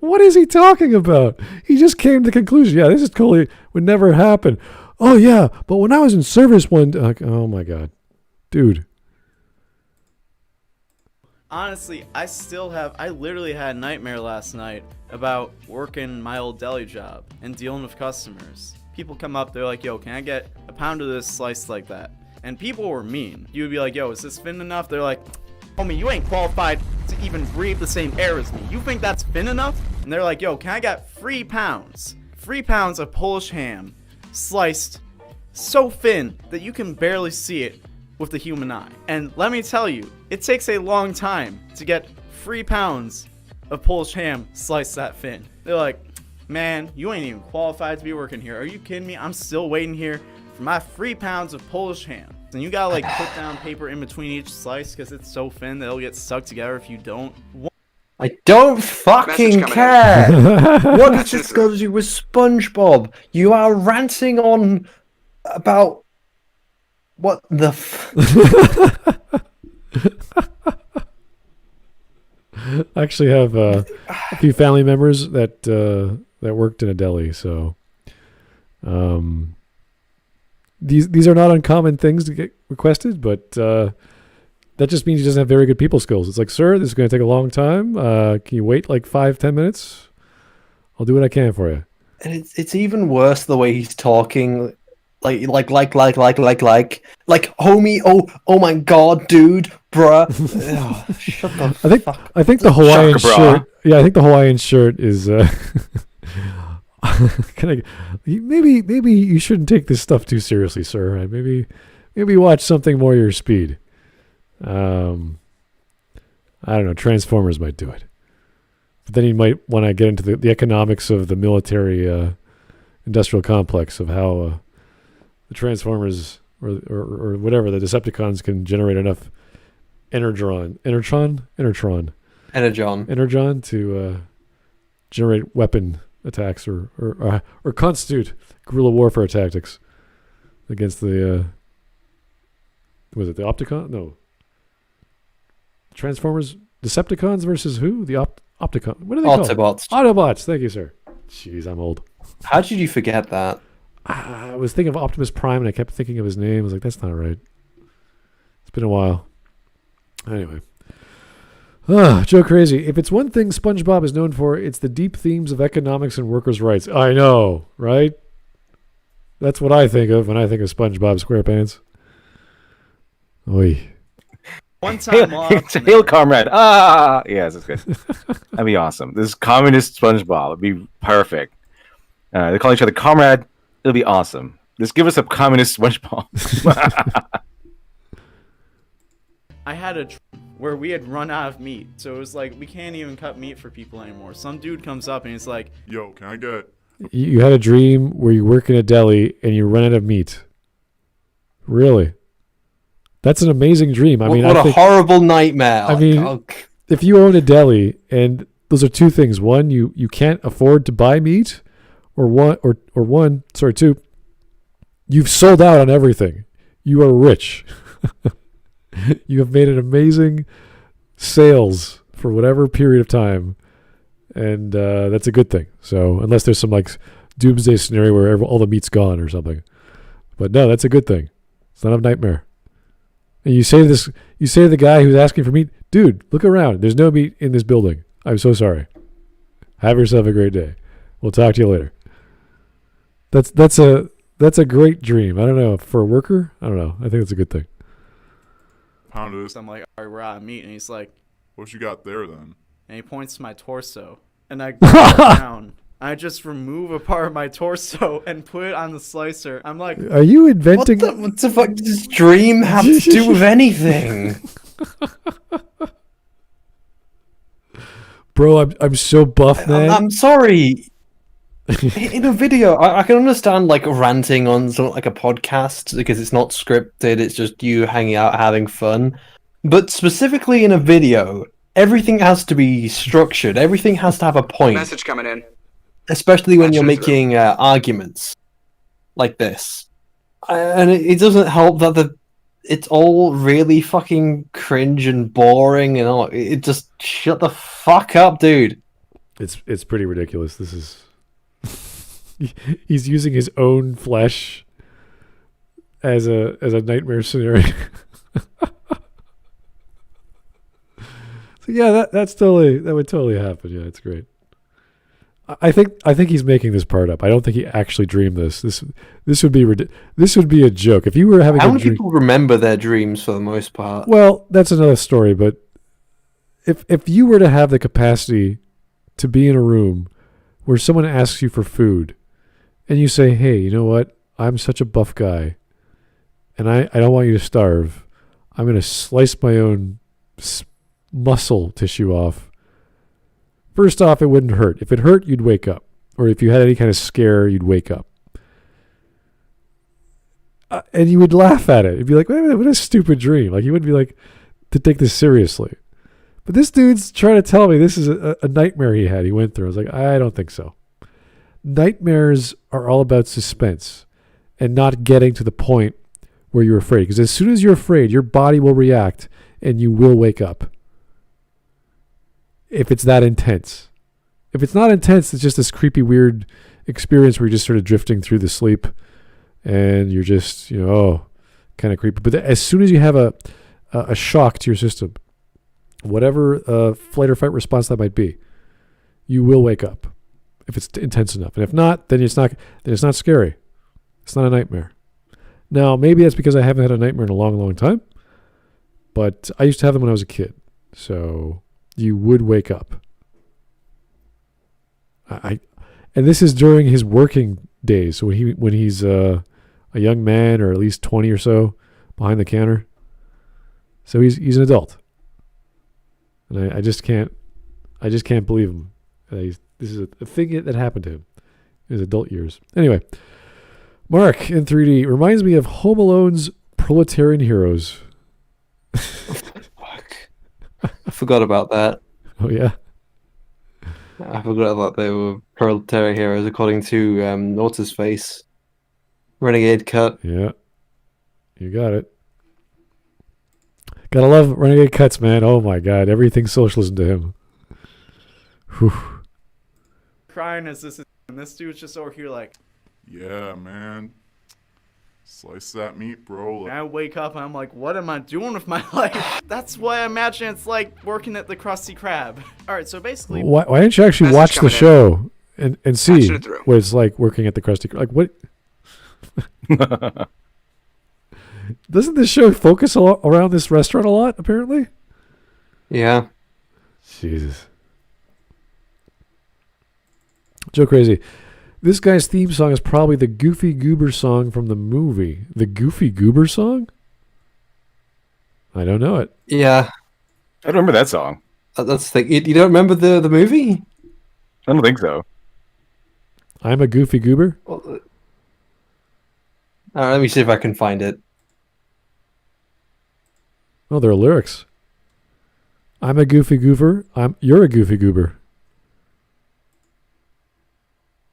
S2: What is he talking about? He just came to the conclusion, yeah, this is totally would never happen. Oh yeah, but when I was in service oh my God, dude.
S5: Honestly, I literally had a nightmare last night about working my old deli job and dealing with customers. People come up, they're like, yo, can I get a pound of this sliced like that? And people were mean. You would be like, yo, is this thin enough? They're like, homie, you ain't qualified to even breathe the same air as me. You think that's thin enough? And they're like, yo, can I get 3 pounds? 3 pounds of Polish ham, sliced so thin that you can barely see it with the human eye. And let me tell you, it takes a long time to get 3 pounds of Polish ham sliced that thin. They're like, man, you ain't even qualified to be working here. Are you kidding me? I'm still waiting here for my 3 pounds of Polish ham. And you gotta like put down paper in between each slice because it's so thin that it'll get stuck together if you don't.
S3: I don't fucking care. What does this got to do with SpongeBob? You are ranting on about what the
S2: I actually have a few family members that worked in a deli, so these are not uncommon things to get requested, but that just means he doesn't have very good people skills. It's like, sir, this is going to take a long time. Can you wait like 5-10 minutes? I'll do what I can for you.
S3: And it's even worse the way he's talking, like, homie. Oh my god, dude, bruh. Ugh, shut the fuck.
S2: I think the Hawaiian shirt. Yeah, I think the Hawaiian shirt is. Maybe you shouldn't take this stuff too seriously, sir. Maybe watch something more your speed. I don't know. Transformers might do it, but then you might want to get into the economics of the military industrial complex of how the Transformers or whatever the Decepticons can generate enough energon to generate weapon attacks or constitute guerrilla warfare tactics against the was it the Opticon? No. Transformers, Decepticons versus who? The Opticon. What are they called?
S3: Autobots.
S2: Autobots. Thank you, sir. Jeez, I'm old.
S3: How did you forget that?
S2: I was thinking of Optimus Prime and I kept thinking of his name. I was like, that's not right. It's been a while. Anyway. Joe Crazy. If it's one thing SpongeBob is known for, it's the deep themes of economics and workers' rights. I know, right? That's what I think of when I think of SpongeBob SquarePants. Oy.
S5: One time
S1: Hail, comrade. Yes, that's good. That'd be awesome. This communist SpongeBob would be perfect. They call each other comrade. It'll be awesome. Just give us a communist SpongeBob.
S5: I had a where we had run out of meat, so it was like we can't even cut meat for people anymore. Some dude comes up and he's like,
S7: "Yo, can I get?"
S2: You had a dream where you work in a deli and you run out of meat. Really? That's an amazing dream. I mean,
S3: what a horrible nightmare.
S2: I mean, if you own a deli, and those are two things: one, you can't afford to buy meat, or two, you've sold out on everything. You are rich. You have made an amazing sales for whatever period of time, and that's a good thing. So unless there's some like doomsday scenario where all the meat's gone or something, but no, that's a good thing. It's not a nightmare. And you say to the guy who's asking for meat, dude, look around. There's no meat in this building. I'm so sorry. Have yourself a great day. We'll talk to you later. That's a great dream. I don't know, for a worker, I don't know. I think it's a good thing.
S7: Pounded.
S5: So I'm like, all right, we're out of meat, and he's like,
S7: what you got there then?
S5: And he points to my torso, and I go down. I just remove a part of my torso and put it on the slicer. I'm like,
S2: are you inventing?
S3: What the fuck does this dream have to do with anything?
S2: Bro, I'm so buff, man.
S3: I'm sorry. In a video, I can understand like ranting on something like a podcast because it's not scripted. It's just you hanging out, having fun. But specifically in a video, everything has to be structured. Everything has to have a point.
S6: Message coming in.
S3: Especially when you're making arguments like this. And it doesn't help that it's all really fucking cringe and boring and all. It just shut the fuck up, dude.
S2: It's pretty ridiculous. This is he's using his own flesh as a nightmare scenario. So yeah, that would totally happen. Yeah, it's great. I think he's making this part up. I don't think he actually dreamed this. This would be a joke. If you were having
S3: how many people remember their dreams for the most part?
S2: Well, that's another story. But if you were to have the capacity to be in a room where someone asks you for food, and you say, "Hey, you know what? I'm such a buff guy, and I don't want you to starve. I'm going to slice my own muscle tissue off." First off, it wouldn't hurt. If it hurt, you'd wake up. Or if you had any kind of scare, you'd wake up. And you would laugh at it. You'd be like, wait, what a stupid dream. Like, you wouldn't be like, to take this seriously. But this dude's trying to tell me this is a nightmare he had, he went through. I was like, I don't think so. Nightmares are all about suspense and not getting to the point where you're afraid. Because as soon as you're afraid, your body will react and you will wake up. If it's that intense. If it's not intense, it's just this creepy, weird experience where you're just sort of drifting through the sleep and you're just, kind of creepy. But as soon as you have a shock to your system, whatever flight or fight response that might be, you will wake up if it's intense enough. And if not, then it's not scary. It's not a nightmare. Now, maybe that's because I haven't had a nightmare in a long, long time, but I used to have them when I was a kid. So you would wake up. And this is during his working days. So when he's a young man, or at least 20 or so, behind the counter. So he's an adult. And I just can't believe him. This is a thing that happened to him in his adult years. Anyway, Mark in 3D reminds me of Home Alone's Proletarian Heroes.
S3: Fuck. I forgot about that.
S2: Oh, yeah?
S3: I forgot that they were proletarian heroes according to what's his face? Renegade Cut.
S2: Yeah. You got it. Gotta love Renegade Cuts, man. Oh my god. Everything's socialism to him. Whew.
S5: Crying as this is, and this dude's just over here like,
S7: Yeah, man. Slice that meat, bro.
S5: I wake up and I'm like, what am I doing with my life? That's why I imagine it's like working at the Krusty Krab. Alright, so basically...
S2: Why didn't you actually watch the show and see what it's like working at the Krusty Krab? Like, what? Doesn't this show focus around this restaurant a lot, apparently?
S3: Yeah.
S2: Jesus. Joe Crazy. This guy's theme song is probably the Goofy Goober song from the movie. The Goofy Goober song? I don't know it.
S3: Yeah.
S1: I don't remember that song.
S3: That's the thing. You don't remember the movie?
S1: I don't think so.
S2: I'm a Goofy Goober?
S3: Well, let me see if I can find it.
S2: Oh, there are lyrics. I'm a Goofy Goober. You're a Goofy Goober.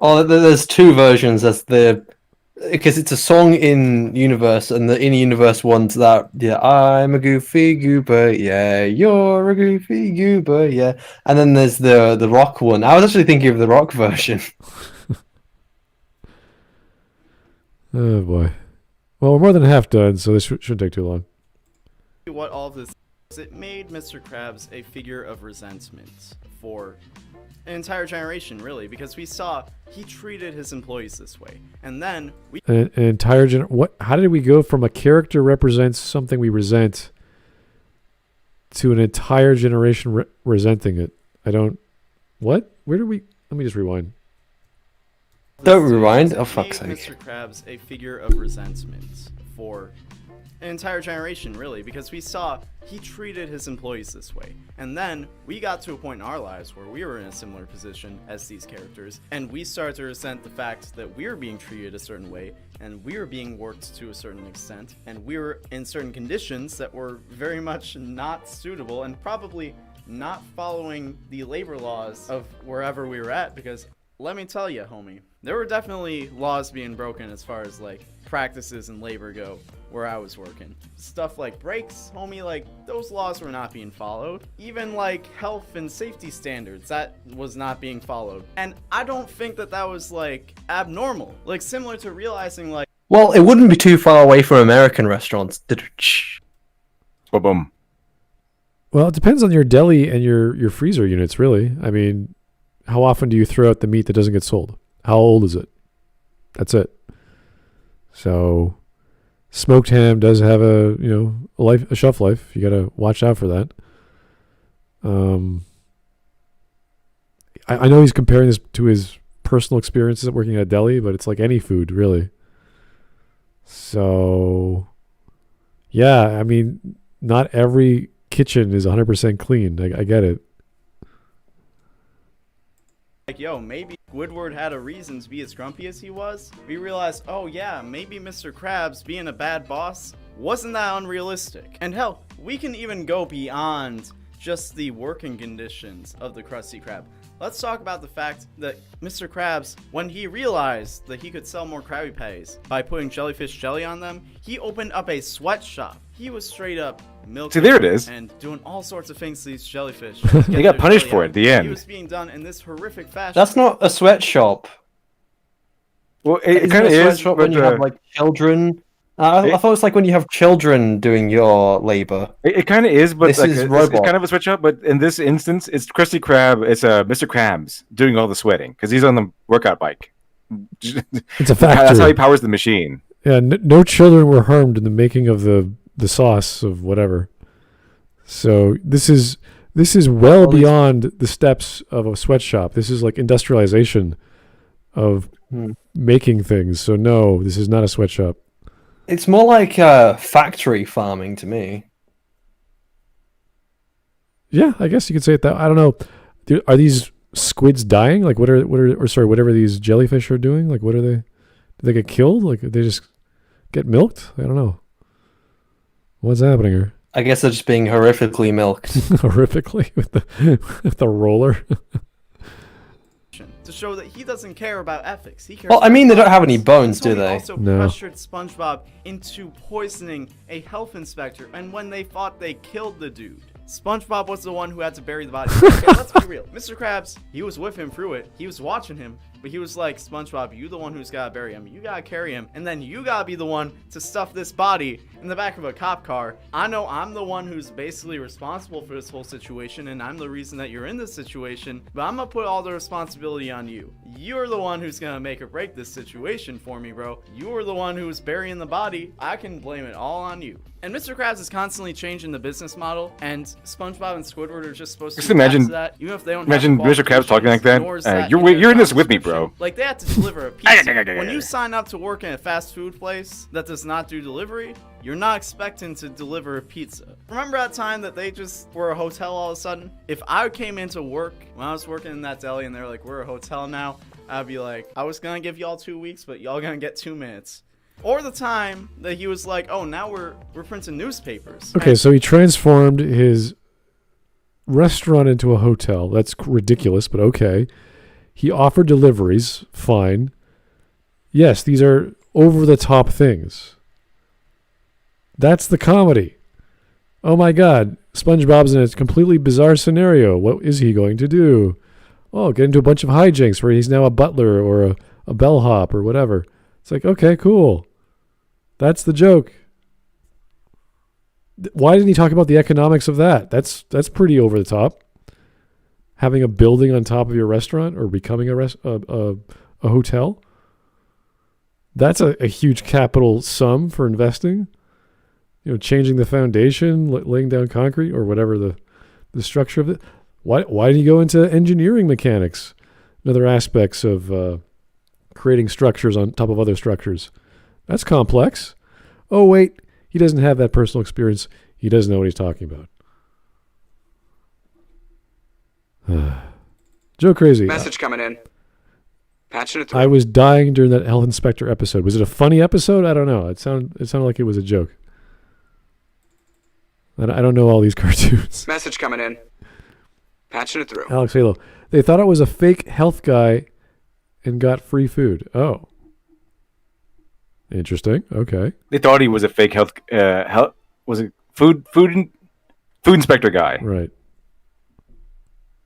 S3: Oh, there's two versions. That's because it's a song in universe, and the in universe one's that, yeah, I'm a goofy goober, yeah, you're a goofy goober, yeah, and then there's the rock one. I was actually thinking of the rock version.
S2: Oh boy. Well, we're more than half done, so this shouldn't take too long.
S5: What all of this is, it made Mr. Krabs a figure of resentment for an entire generation, really, because we saw he treated his employees this way, and then we
S2: An entire how did we go from a character represents something we resent to an entire generation resenting it? What? Where do we? Let me just rewind.
S3: Don't rewind. Oh, fuck's
S5: made
S3: sake.
S5: Mr. Krabs a figure of resentment for an entire generation, really, because we saw he treated his employees this way. And then we got to a point in our lives where we were in a similar position as these characters, and we started to resent the fact that we were being treated a certain way, and we were being worked to a certain extent, and we were in certain conditions that were very much not suitable and probably not following the labor laws of wherever we were at, because let me tell you, homie, there were definitely laws being broken as far as like practices and labor go where I was working. Stuff like breaks, homie, like those laws were not being followed. Even like health and safety standards, that was not being followed. And I don't think that was like abnormal. Like similar to realizing like,
S3: Well, it wouldn't be too far away from American restaurants.
S1: Boom.
S2: Well, it depends on your deli and your freezer units, really. I mean, how often do you throw out the meat that doesn't get sold? How old is it? That's it. So, smoked ham does have a shelf life. You got to watch out for that. I know he's comparing this to his personal experiences at working at a deli, but it's like any food, really. So, yeah, I mean, not every kitchen is 100% clean. I get it.
S5: like, yo, maybe Squidward had a reason to be as grumpy as he was. We realized, oh yeah, maybe Mr. Krabs being a bad boss wasn't that unrealistic. And hell, we can even go beyond just the working conditions of the Krusty Krab. Let's talk about the fact that Mr. Krabs, when he realized that he could sell more Krabby Patties by putting jellyfish jelly on them, he opened up a sweatshop. He was straight up milking.
S1: See, there it is.
S5: And doing all sorts of things to these jellyfish.
S1: He got punished for it at the end.
S5: He was being done in this horrific fashion.
S3: That's not a sweatshop.
S1: Well, it kind of is.
S3: But, when you have like children. I thought it's like when you have children doing your labor.
S1: It kind of is, but
S3: this
S1: like,
S3: is
S1: it's kind of a switch up. But in this instance, it's Krusty Krab. It's Mr. Krabs doing all the sweating because he's on the workout bike.
S2: It's a factory.
S1: That's how he powers the machine.
S2: Yeah, no children were harmed in the making of the sauce of whatever. So this is well beyond the steps of a sweatshop. This is like industrialization of making things. So no, this is not a sweatshop.
S3: It's more like factory farming to me.
S2: Yeah, I guess you could say it that. I don't know. Are these squids dying? Like whatever these jellyfish are doing? Like what are they? Do they get killed? Like they just get milked? I don't know. What's happening here?
S3: I guess they're just being horrifically milked.
S2: Horrifically with the roller.
S5: To show that he doesn't care about ethics. He cares.
S3: Well, I mean, they don't have any bones, do they?
S5: Also
S2: No.
S5: pressured SpongeBob into poisoning a health inspector, and when they fought, they killed the dude. SpongeBob was the one who had to bury the body. Okay, let's be real. Mr. Krabs, he was with him through it. He was watching him, but he was like, SpongeBob, you the one who's gotta bury him. You gotta carry him, and then you gotta be the one to stuff this body in the back of a cop car. I know I'm the one who's basically responsible for this whole situation, and I'm the reason that you're in this situation, but I'm gonna put all the responsibility on you. You're the one who's gonna make or break this situation for me, bro. You're the one who's burying the body. I can blame it all on you. And Mr. Krabs is constantly changing the business model, and SpongeBob and Squidward are just supposed to
S1: Just imagine
S5: that, even if they don't
S1: Imagine
S5: have
S1: Mr. Krabs talking like that.
S5: nor is that
S1: You're in this
S5: job
S1: with me, bro.
S5: description. Like, they have to deliver a pizza. When you sign up to work in a fast food place that does not do delivery, you're not expecting to deliver a pizza. Remember that time that they just were a hotel all of a sudden? If I came into work, when I was working in that deli, and they're like, we're a hotel now, I'd be like, I was gonna give y'all 2 weeks, but y'all gonna get 2 minutes. Or the time that he was like, oh, now we're printing newspapers.
S2: Okay, so he transformed his restaurant into a hotel. That's ridiculous, but okay. He offered deliveries. Fine. Yes, these are over-the-top things. That's the comedy. Oh my God, SpongeBob's in a completely bizarre scenario. What is he going to do? Oh, get into a bunch of hijinks where he's now a butler or a bellhop or whatever. It's like, okay, cool. That's the joke. Why didn't he talk about the economics of that? That's pretty over the top. Having a building on top of your restaurant or becoming a hotel. That's a huge capital sum for investing. You know, changing the foundation, laying down concrete or whatever the structure of it. Why did he go into engineering mechanics and other aspects of creating structures on top of other structures? That's complex. Oh, wait, he doesn't have that personal experience. He doesn't know what he's talking about. Joe Crazy.
S6: Message coming in. Patching it through.
S2: I was dying during that health inspector episode. Was it a funny episode? I don't know. It sounded like it was a joke. I don't know all these cartoons.
S6: Message coming in. Patching it through.
S2: Alex Halo. They thought it was a fake health guy and got free food. Oh. Interesting. Okay.
S1: They thought he was a fake was it food inspector guy.
S2: Right.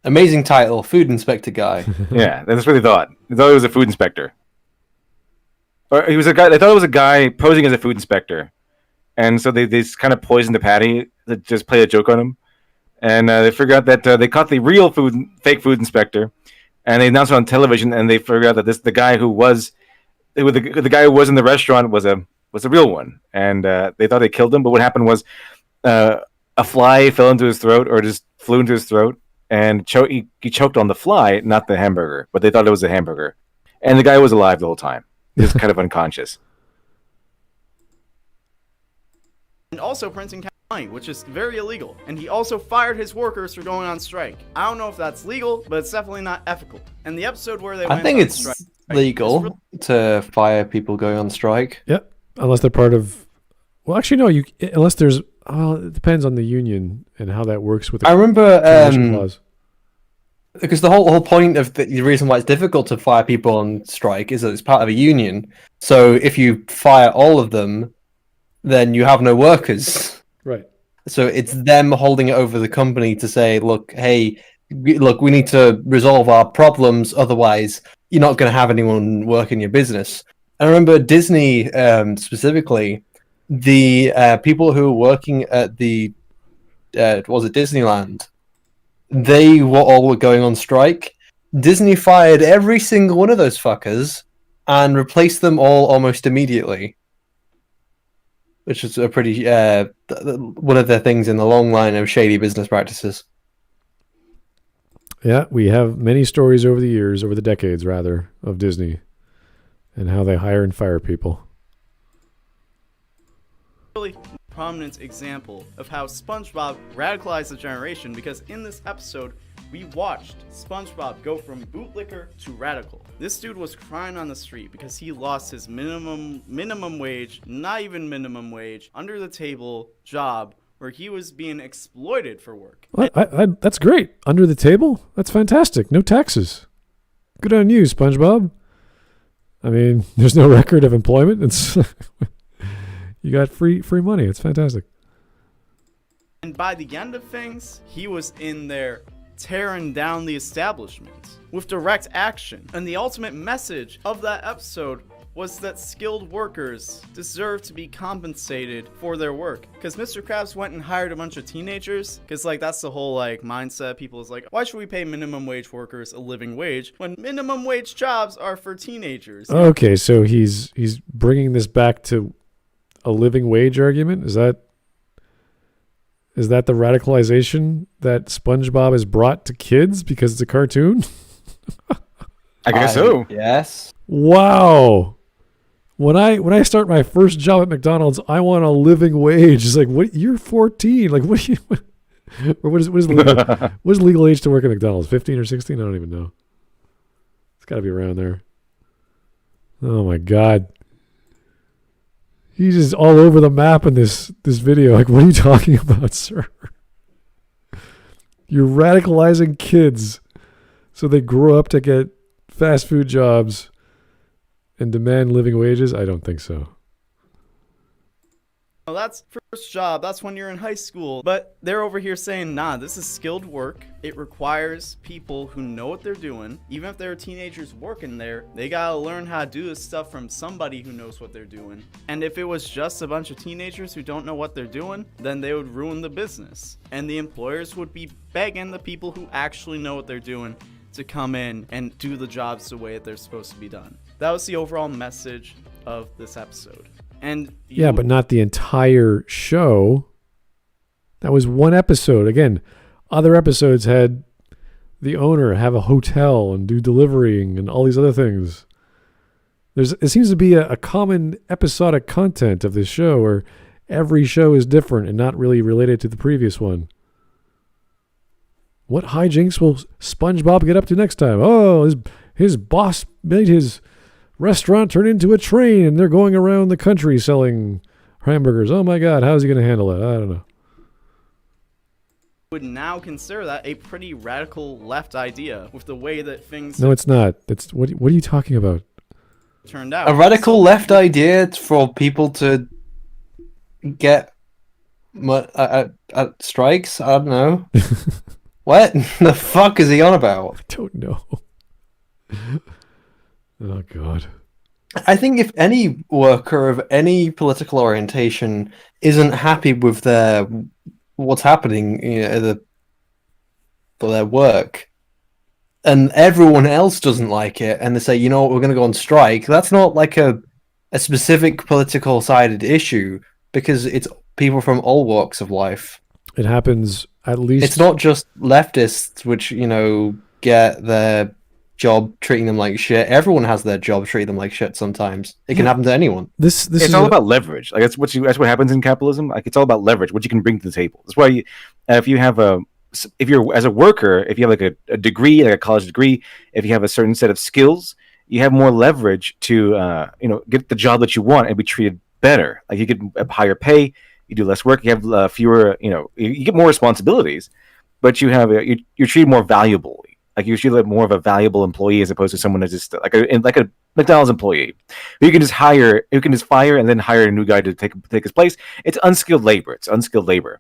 S3: Amazing title, Food Inspector Guy.
S1: Yeah, that's what they thought. They thought he was a food inspector. Or he was a guy. They thought it was a guy posing as a food inspector, and so they just kind of poisoned the patty to just play a joke on him. And they figured out that they caught the real fake food inspector, and they announced it on television. And they figured out that the guy who was in the restaurant was a real one. And they thought they killed him, but what happened was a fly fell into his throat, or just flew into his throat, and he choked on the fly, not the hamburger. But they thought it was a hamburger, and the guy was alive the whole time. He was kind of unconscious.
S5: And also printing which is very illegal. And he also fired his workers for going on strike. I don't know if that's legal, but it's definitely not ethical. And the episode where they went
S3: I think
S5: on
S3: it's
S5: strike,
S3: legal to fire people going on strike.
S2: Yeah, unless they're part of. Well, actually, no. Unless there's. Well, it depends on the union and how that works with the
S3: I remember
S2: termination clause.
S3: because the whole point of the reason why it's difficult to fire people on strike is that it's part of a union. So if you fire all of them, then you have no workers.
S2: Right.
S3: So it's them holding it over the company to say, look, hey, look, we need to resolve our problems. Otherwise, you're not going to have anyone work in your business. I remember Disney specifically, the people who were working at the, was it Disneyland? They were all going on strike. Disney fired every single one of those fuckers and replaced them all almost immediately. Which is a pretty one of the things in the long line of shady business practices.
S2: Yeah, we have many stories over the years, over the decades rather, of Disney and how they hire and fire people.
S5: Really prominent example of how SpongeBob radicalized the generation, because in this episode we watched SpongeBob go from bootlicker to radical. This dude was crying on the street because he lost his minimum wage, not even minimum wage, under the table job where he was being exploited for work.
S2: Well, that's great. Under the table? That's fantastic. No taxes. Good on you, SpongeBob. I mean, there's no record of employment. It's you got free money. It's fantastic.
S5: And by the end of things, he was in there tearing down the establishment with direct action. And the ultimate message of that episode was that skilled workers deserve to be compensated for their work. Because Mr. Krabs went and hired a bunch of teenagers, because like that's the whole like mindset. People is like, why should we pay minimum wage workers a living wage when minimum wage jobs are for teenagers?
S2: Okay, so he's bringing this back to a living wage argument. Is that the radicalization that SpongeBob has brought to kids because it's a cartoon?
S1: I guess so.
S3: Yes.
S2: Wow. When I start my first job at McDonald's, I want a living wage. It's like, what? You're 14. Like, what? Or what is legal age to work at McDonald's? 15 or 16? I don't even know. It's got to be around there. Oh my God. He's just all over the map in this video. Like, what are you talking about, sir? You're radicalizing kids so they grow up to get fast food jobs and demand living wages? I don't think so.
S5: Well, that's first job. That's when you're in high school. But they're over here saying, nah, this is skilled work. It requires people who know what they're doing. Even if there are teenagers working there, they gotta learn how to do this stuff from somebody who knows what they're doing. And if it was just a bunch of teenagers who don't know what they're doing, then they would ruin the business. And the employers would be begging the people who actually know what they're doing to come in and do the jobs the way that they're supposed to be done. That was the overall message of this episode. And
S2: yeah, but not the entire show. That was one episode. Again, other episodes had the owner have a hotel and do delivering and all these other things. It seems to be a common episodic content of this show where every show is different and not really related to the previous one. What hijinks will SpongeBob get up to next time? Oh, his boss made his restaurant turn into a train and they're going around the country selling hamburgers. Oh my God, how's he going to handle it? I don't know.
S5: Would now consider that a pretty radical left idea with the way that things
S2: No, it's not. It's what are you talking about?
S5: Turned out.
S3: A radical left idea for people to get strikes? I don't know. What the fuck is he on about?
S2: I don't know. Oh, God.
S3: I think if any worker of any political orientation isn't happy with what's happening for their work, and everyone else doesn't like it, and they say, you know what, we're going to go on strike, that's not like a specific political sided issue, because it's people from all walks of life.
S2: It happens at least...
S3: It's not just leftists which, get their job treating them like shit. Everyone has their job treating them like shit sometimes. It can happen to anyone.
S2: This
S1: it's
S2: is
S1: all about leverage. Like that's what happens in capitalism. Like it's all about leverage, what you can bring to the table. That's why if you're as a worker, if you have like a degree, like a college degree, if you have a certain set of skills, you have more leverage to get the job that you want and be treated better. Like you get a higher pay, you do less work, you have fewer, you get more responsibilities, but you're treated more valuably. Like you're treated like more of a valuable employee as opposed to someone that's just like a McDonald's employee. You can just fire and then hire a new guy to take his place. It's unskilled labor.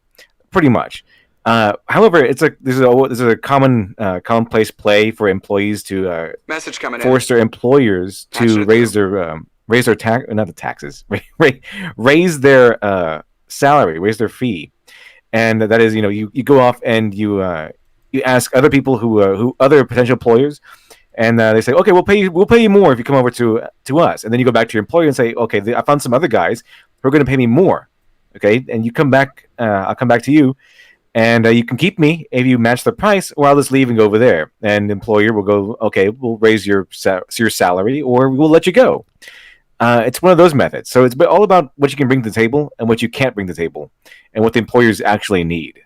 S1: Pretty much. However, it's like this is a commonplace play for employees to
S6: Message coming
S1: force their employers to raise their taxes, raise their salary, raise their fee, and that is you go off and you ask other people who other potential employers, and they say, okay, we'll pay you more if you come over to us, and then you go back to your employer and say, okay, I found some other guys who are going to pay me more, okay, and you come back, I'll come back to you, and you can keep me if you match the price, or I'll just leave and go over there, and the employer will go, okay, we'll raise your salary, or we'll let you go. It's one of those methods. So it's all about what you can bring to the table and what you can't bring to the table, and what the employers actually need.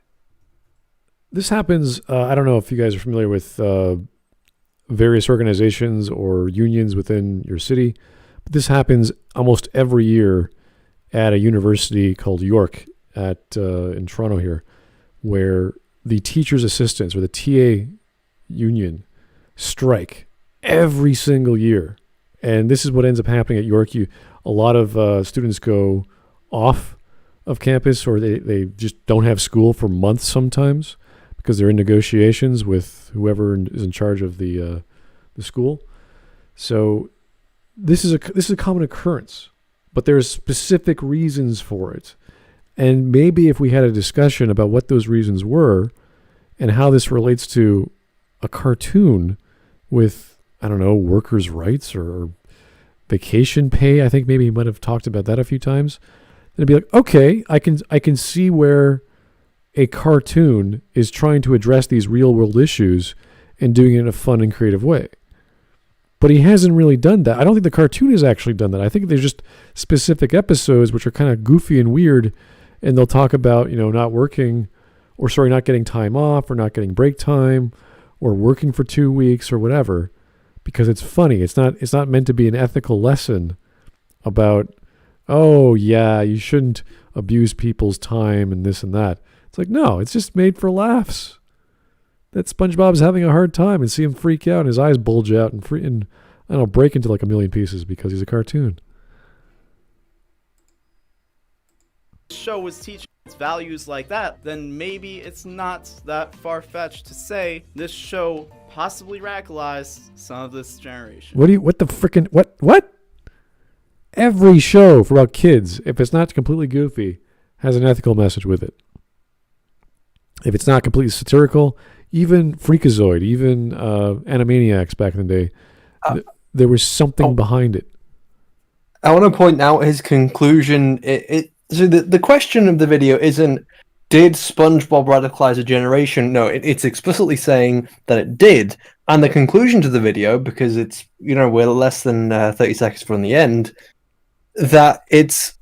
S2: This happens, I don't know if you guys are familiar with various organizations or unions within your city, but this happens almost every year at a university called York in Toronto here, where the teachers' assistants or the TA union strike every single year. And this is what ends up happening at York. A lot of students go off of campus, or they just don't have school for months sometimes, because they're in negotiations with whoever is in charge of the school. So this is a common occurrence, but there's specific reasons for it. And maybe if we had a discussion about what those reasons were and how this relates to a cartoon with, I don't know, workers' rights or vacation pay, I think maybe he might have talked about that a few times. Then it'd be like, okay, I can see where a cartoon is trying to address these real world issues and doing it in a fun and creative way. But he hasn't really done that. I don't think the cartoon has actually done that. I think there's just specific episodes which are kind of goofy and weird, and they'll talk about, not getting time off, or not getting break time, or working for 2 weeks or whatever, because it's funny. It's not meant to be an ethical lesson about, oh yeah, you shouldn't abuse people's time and this and that. It's like, no, it's just made for laughs. That SpongeBob's having a hard time, and see him freak out and his eyes bulge out and I don't know, break into like a million pieces because he's a cartoon.
S5: Show was teaching its values like that, then maybe it's not that far-fetched to say this show possibly radicalized some of this generation.
S2: What? Every show for about kids, if it's not completely goofy, has an ethical message with it. If it's not completely satirical, even Freakazoid, even Animaniacs back in the day, there was something behind it.
S3: I want to point out his conclusion. So the question of the video isn't, did SpongeBob radicalize a generation? No, it's explicitly saying that it did. And the conclusion to the video, because it's, we're less than 30 seconds from the end, that it's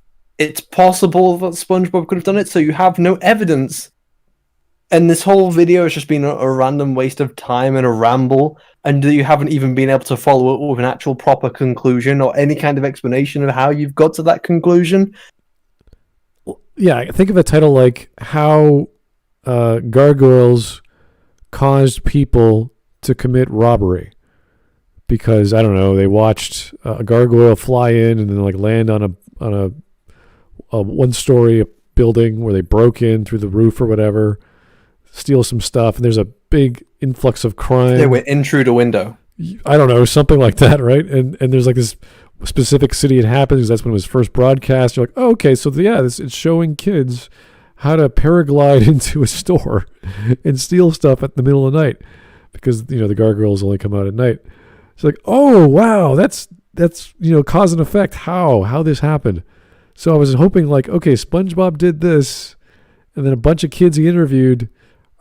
S3: possible that SpongeBob could have done it, so you have no evidence. And this whole video has just been a random waste of time and a ramble, and you haven't even been able to follow up with an actual proper conclusion or any kind of explanation of how you've got to that conclusion.
S2: Yeah, think of a title like How Gargoyles Caused People to Commit Robbery. Because, I don't know, they watched a gargoyle fly in and then land on a one-story building where they broke in through the roof or whatever, steal some stuff, and there's a big influx of crime.
S3: They went in through the window.
S2: I don't know, something like that, right? And there's this specific city it happens, because that's when it was first broadcast. You're like, oh, okay, so it's showing kids how to paraglide into a store and steal stuff at the middle of the night, because the gargoyles only come out at night. It's like, oh wow, that's cause and effect. How this happened. So I was hoping okay, SpongeBob did this, and then a bunch of kids he interviewed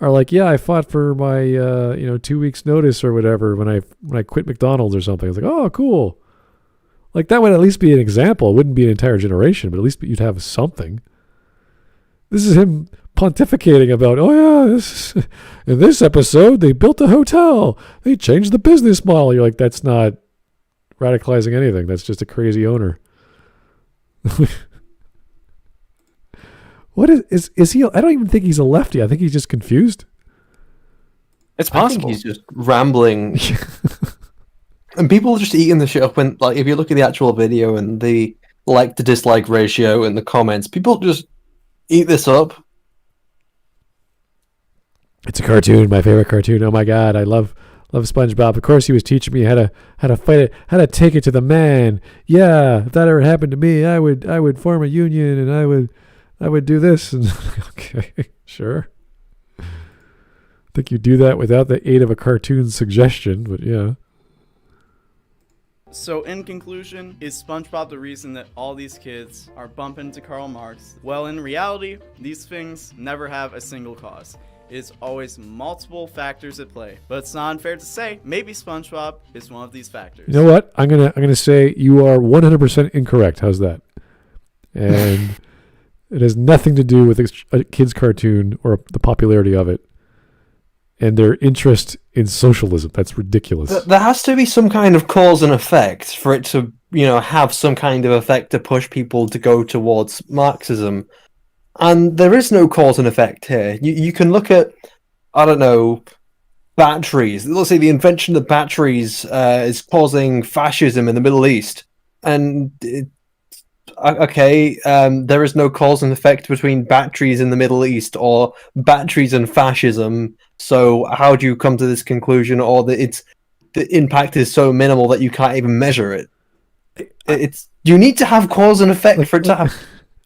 S2: are like, yeah, I fought for my 2 weeks notice or whatever when I quit McDonald's or something. It's like, oh, cool. Like that would at least be an example. It wouldn't be an entire generation, but at least you'd have something. This is him pontificating about, oh yeah, in this episode they built a hotel. They changed the business model. You're like, that's not radicalizing anything. That's just a crazy owner. What is he? I don't even think he's a lefty. I think he's just confused.
S1: It's possible.
S3: I think he's just rambling. And people are just eating the shit up when, like, if you look at the actual video and the like to dislike ratio in the comments, people just eat this up.
S2: It's a cartoon, my favorite cartoon. Oh my god, I love SpongeBob. Of course, he was teaching me how to fight it, how to take it to the man. Yeah, if that ever happened to me, I would form a union and I would do this. And okay, sure. I think you do that without the aid of a cartoon suggestion, but yeah.
S5: So in conclusion, is SpongeBob the reason that all these kids are bumping into Karl Marx? Well, in reality, these things never have a single cause. It's always multiple factors at play. But it's not unfair to say maybe SpongeBob is one of these factors.
S2: You know what? I'm gonna say you are 100% incorrect. How's that? And it has nothing to do with a kid's cartoon or the popularity of it and their interest in socialism. That's ridiculous.
S3: There has to be some kind of cause and effect for it to, have some kind of effect to push people to go towards Marxism. And there is no cause and effect here. You can look at, I don't know, batteries. Let's say the invention of batteries is causing fascism in the Middle East. And there is no cause and effect between batteries in the Middle East or batteries and fascism. So how do you come to this conclusion, or that the impact is so minimal that you can't even measure it? You need to have cause and effect for it to have.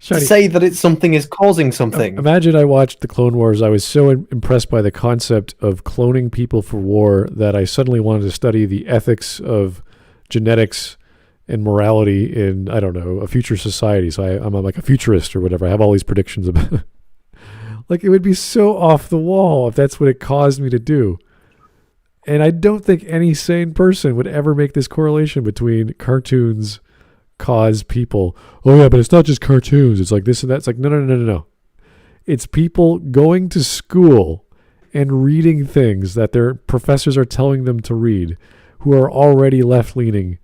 S3: To say that it's something is causing something.
S2: Imagine I watched the Clone Wars. I was so impressed by the concept of cloning people for war that I suddenly wanted to study the ethics of genetics and morality in, I don't know, a future society. So I'm like a futurist or whatever. I have all these predictions about it. Like, it would be so off the wall if that's what it caused me to do. And I don't think any sane person would ever make this correlation between cartoons cause people, oh yeah, but it's not just cartoons, it's like this and that. It's like, no. It's people going to school and reading things that their professors are telling them to read, who are already left-leaning,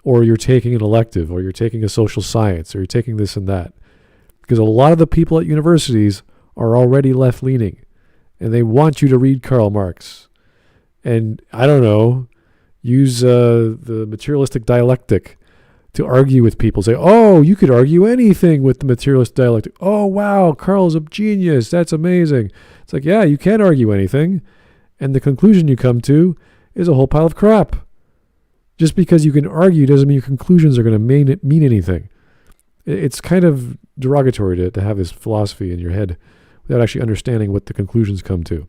S2: or you're taking an elective, or you're taking a social science, or you're taking this and that. Because a lot of the people at universities are already left-leaning, and they want you to read Karl Marx. And, I don't know, use the materialistic dialectic to argue with people. Say, oh, you could argue anything with the materialist dialectic. Oh, wow, Karl's a genius. That's amazing. It's like, yeah, you can argue anything. And the conclusion you come to is a whole pile of crap. Just because you can argue doesn't mean your conclusions are going to mean anything. It's kind of derogatory to have this philosophy in your head without actually understanding what the conclusions come to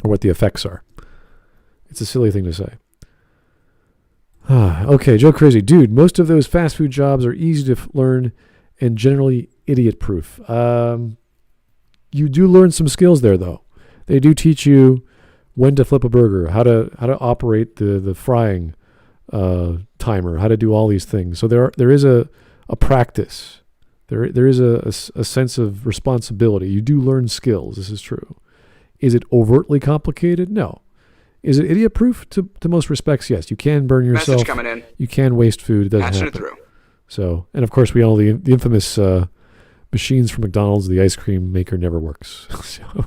S2: or what the effects are. It's a silly thing to say. Okay, Joe Crazy. Dude, most of those fast food jobs are easy to learn and generally idiot-proof. You do learn some skills there, though. They do teach you when to flip a burger, how to operate the frying timer, how to do all these things. So there is a practice. There is a sense of responsibility. You do learn skills. This is true. Is it overtly complicated? No. Is it idiot-proof? To most respects, yes. You can burn yourself.
S6: Message coming in.
S2: You can waste food. It doesn't happen.
S6: Patching it through.
S2: So, and of course, we all the infamous machines from McDonald's. The ice cream maker never works. So,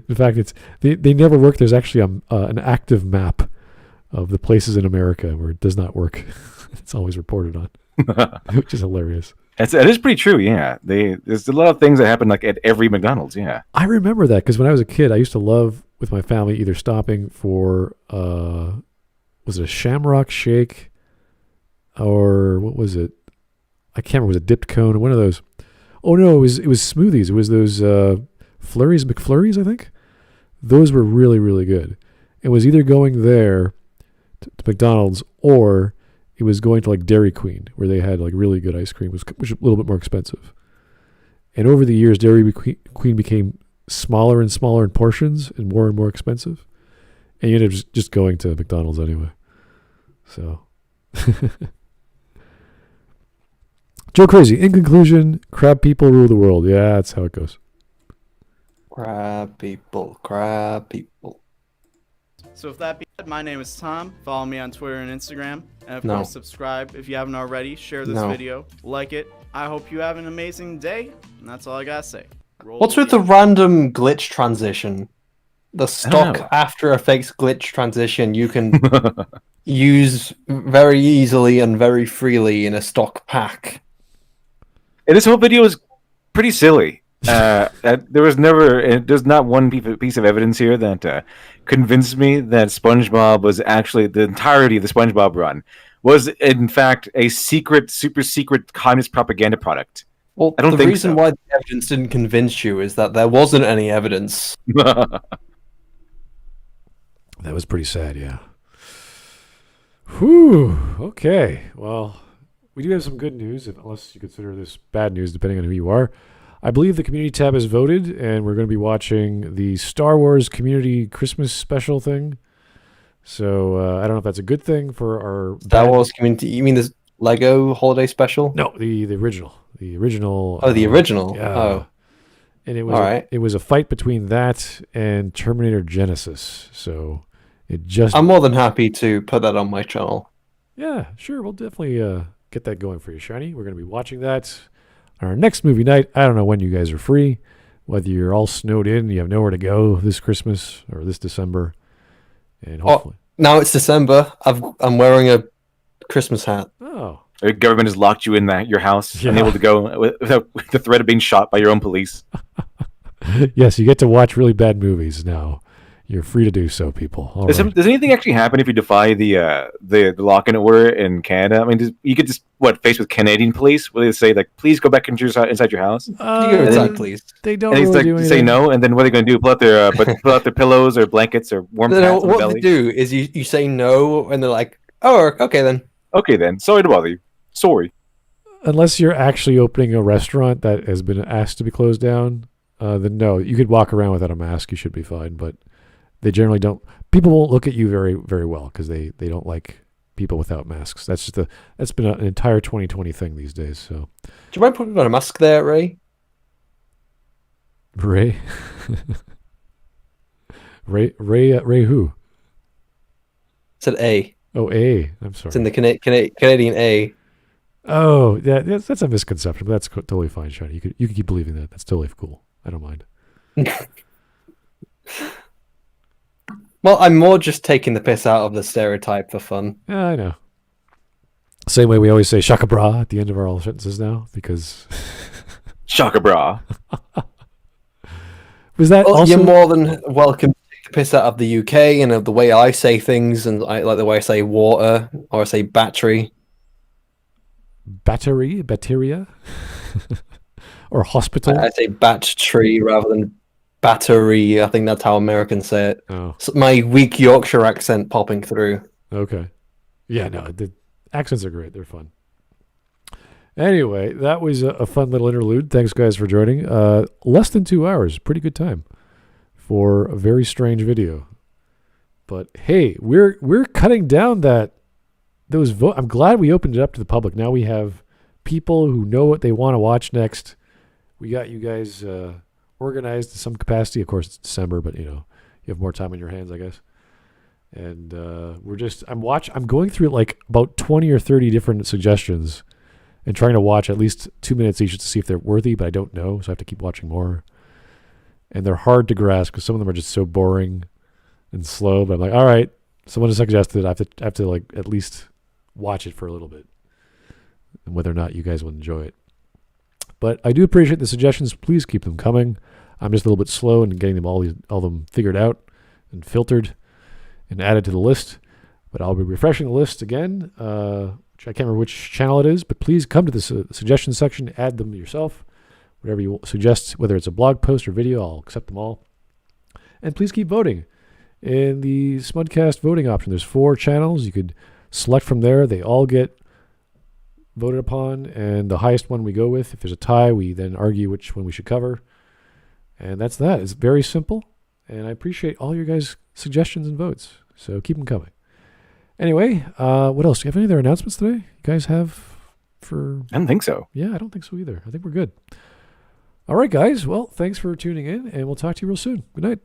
S2: in fact, they never work. There's actually an active map of the places in America where it does not work. It's always reported on, which is hilarious.
S1: It is pretty true, yeah. There's a lot of things that happen like at every McDonald's, yeah.
S2: I remember that because when I was a kid, I used to love with my family either stopping for was it a Shamrock Shake or what was it? I can't remember. Was it dipped cone or one of those? Oh no, it was smoothies. It was those McFlurries, I think. Those were really, really good. It was either going there to McDonald's or it was going to like Dairy Queen, where they had like really good ice cream, which was a little bit more expensive. And over the years, Dairy Queen became smaller and smaller in portions and more expensive. And you end up just going to McDonald's anyway. So, Joe Crazy. In conclusion, crab people rule the world. Yeah, that's how it goes.
S3: Crab people, crab people.
S5: So with that being said, my name is Tom. Follow me on Twitter and Instagram. And of
S3: No.
S5: course, subscribe if you haven't already. Share this
S3: No.
S5: video. Like it. I hope you have an amazing day. And that's all I gotta say. Roll
S3: What's with the random glitch transition? The stock
S1: know.
S3: After Effects glitch transition you can use very easily and very freely in a stock pack.
S1: And this whole video is pretty silly. There's not one piece of evidence here that convinced me that SpongeBob was actually the entirety of the SpongeBob run was in fact a super secret communist propaganda product.
S3: Well,
S1: I don't
S3: the
S1: think
S3: reason
S1: so.
S3: why the evidence didn't convince you is that there wasn't any evidence.
S2: That was pretty sad, yeah. Whew. Okay. Well, we do have some good news, unless you consider this bad news, depending on who you are. I believe the community tab has voted, and we're going to be watching the Star Wars Community Christmas special thing. So I don't know if that's a good thing for our
S3: Star Wars community. You mean this Lego holiday special?
S2: No, the original. The original.
S3: Oh, the original.
S2: Yeah.
S3: Oh.
S2: And it was
S3: All right.
S2: it was a fight between that and Terminator Genesis. So it just
S3: I'm more than happy to put that on my channel.
S2: Yeah, sure. We'll definitely get that going for you, Shiny. We're going to be watching that on our next movie night. I don't know when you guys are free, whether you're all snowed in, you have nowhere to go this Christmas or this December, and hopefully.
S3: Now it's December. I'm wearing a Christmas hat.
S2: Oh,
S1: The government has locked you in your house,
S2: Yeah.
S1: unable to go without the threat of being shot by your own police.
S2: yes, you get to watch really bad movies now. You're free to do so, people. All
S1: Does,
S2: right.
S1: does anything actually happen if you defy the lock-in order in Canada? I mean, you get just face with Canadian police, where they say like, "Please go back inside your house,"
S3: Can you go
S1: then-
S3: inside, please?
S2: They don't
S1: and he's
S2: really
S1: like,
S2: do
S1: say
S2: anything.
S1: no, and then what are they going to do? Pull out their pillows or blankets or warm
S3: No,
S1: pads on
S3: what
S1: the
S3: they
S1: belly?
S3: do is you say no, and they're like, "Oh, okay then."
S1: Okay, then. Sorry to bother you. Sorry.
S2: Unless you're actually opening a restaurant that has been asked to be closed down, then no, you could walk around without a mask. You should be fine. But they generally don't. People won't look at you very, very well because they don't like people without masks. That's been an entire 2020 thing these days. So,
S3: Do you mind putting on a mask there, Ray?
S2: Ray, Ray, who?
S3: Said A.
S2: Oh, A. I'm
S3: It's in
S2: sorry.
S3: the Canadian A.
S2: Oh, yeah, that's a misconception. But that's totally fine, Shiny. You could keep believing that. That's totally cool. I don't mind.
S3: Well, I'm more just taking the piss out of the stereotype for fun.
S2: Yeah, I know. Same way we always say "shaka bra" at the end of our all sentences now, because
S1: Shaka bra.
S2: was that
S3: Well,
S2: also
S3: you're more than welcome to take the piss out of the UK and of the way I say things, and I like the way I say water or I say battery.
S2: batteria, or hospital?
S3: I say battery rather than battery. I think that's how Americans say it.
S2: Oh,
S3: So my weak Yorkshire accent popping through.
S2: okay. Yeah, no, the accents are great. They're fun. Anyway, that was a fun little interlude. Thanks, guys, for joining. Less than 2 hours. Pretty good time for a very strange video. But hey, we're cutting down those vote. I'm glad we opened it up to the public. Now we have people who know what they want to watch next. We got you guys organized to some capacity. Of course, it's December, but you have more time on your hands, I guess. And I'm going through like about 20 or 30 different suggestions and trying to watch at least 2 minutes each to see if they're worthy, but I don't know, so I have to keep watching more. And they're hard to grasp because some of them are just so boring and slow. But I'm like, all right, someone has suggested I have to like at least watch it for a little bit, and whether or not you guys will enjoy it. But I do appreciate the suggestions. Please keep them coming. I'm just a little bit slow in getting them all of them figured out and filtered and added to the list. But I'll be refreshing the list again. Which I can't remember which channel it is, but please come to the suggestion section, add them yourself. Whatever you suggest, whether it's a blog post or video, I'll accept them all. And please keep voting. In the Smudcast voting option, there's 4 channels. You could select from there. They all get voted upon, and the highest one we go with. If there's a tie, we then argue which one we should cover. And that's that. It's very simple. And I appreciate all your guys' suggestions and votes. So keep them coming. Anyway, what else? Do you have any other announcements today? You guys have for...
S1: I don't think so.
S2: Yeah, I don't think so either. I think we're good. All right, guys. Well, thanks for tuning in, and we'll talk to you real soon. Good night.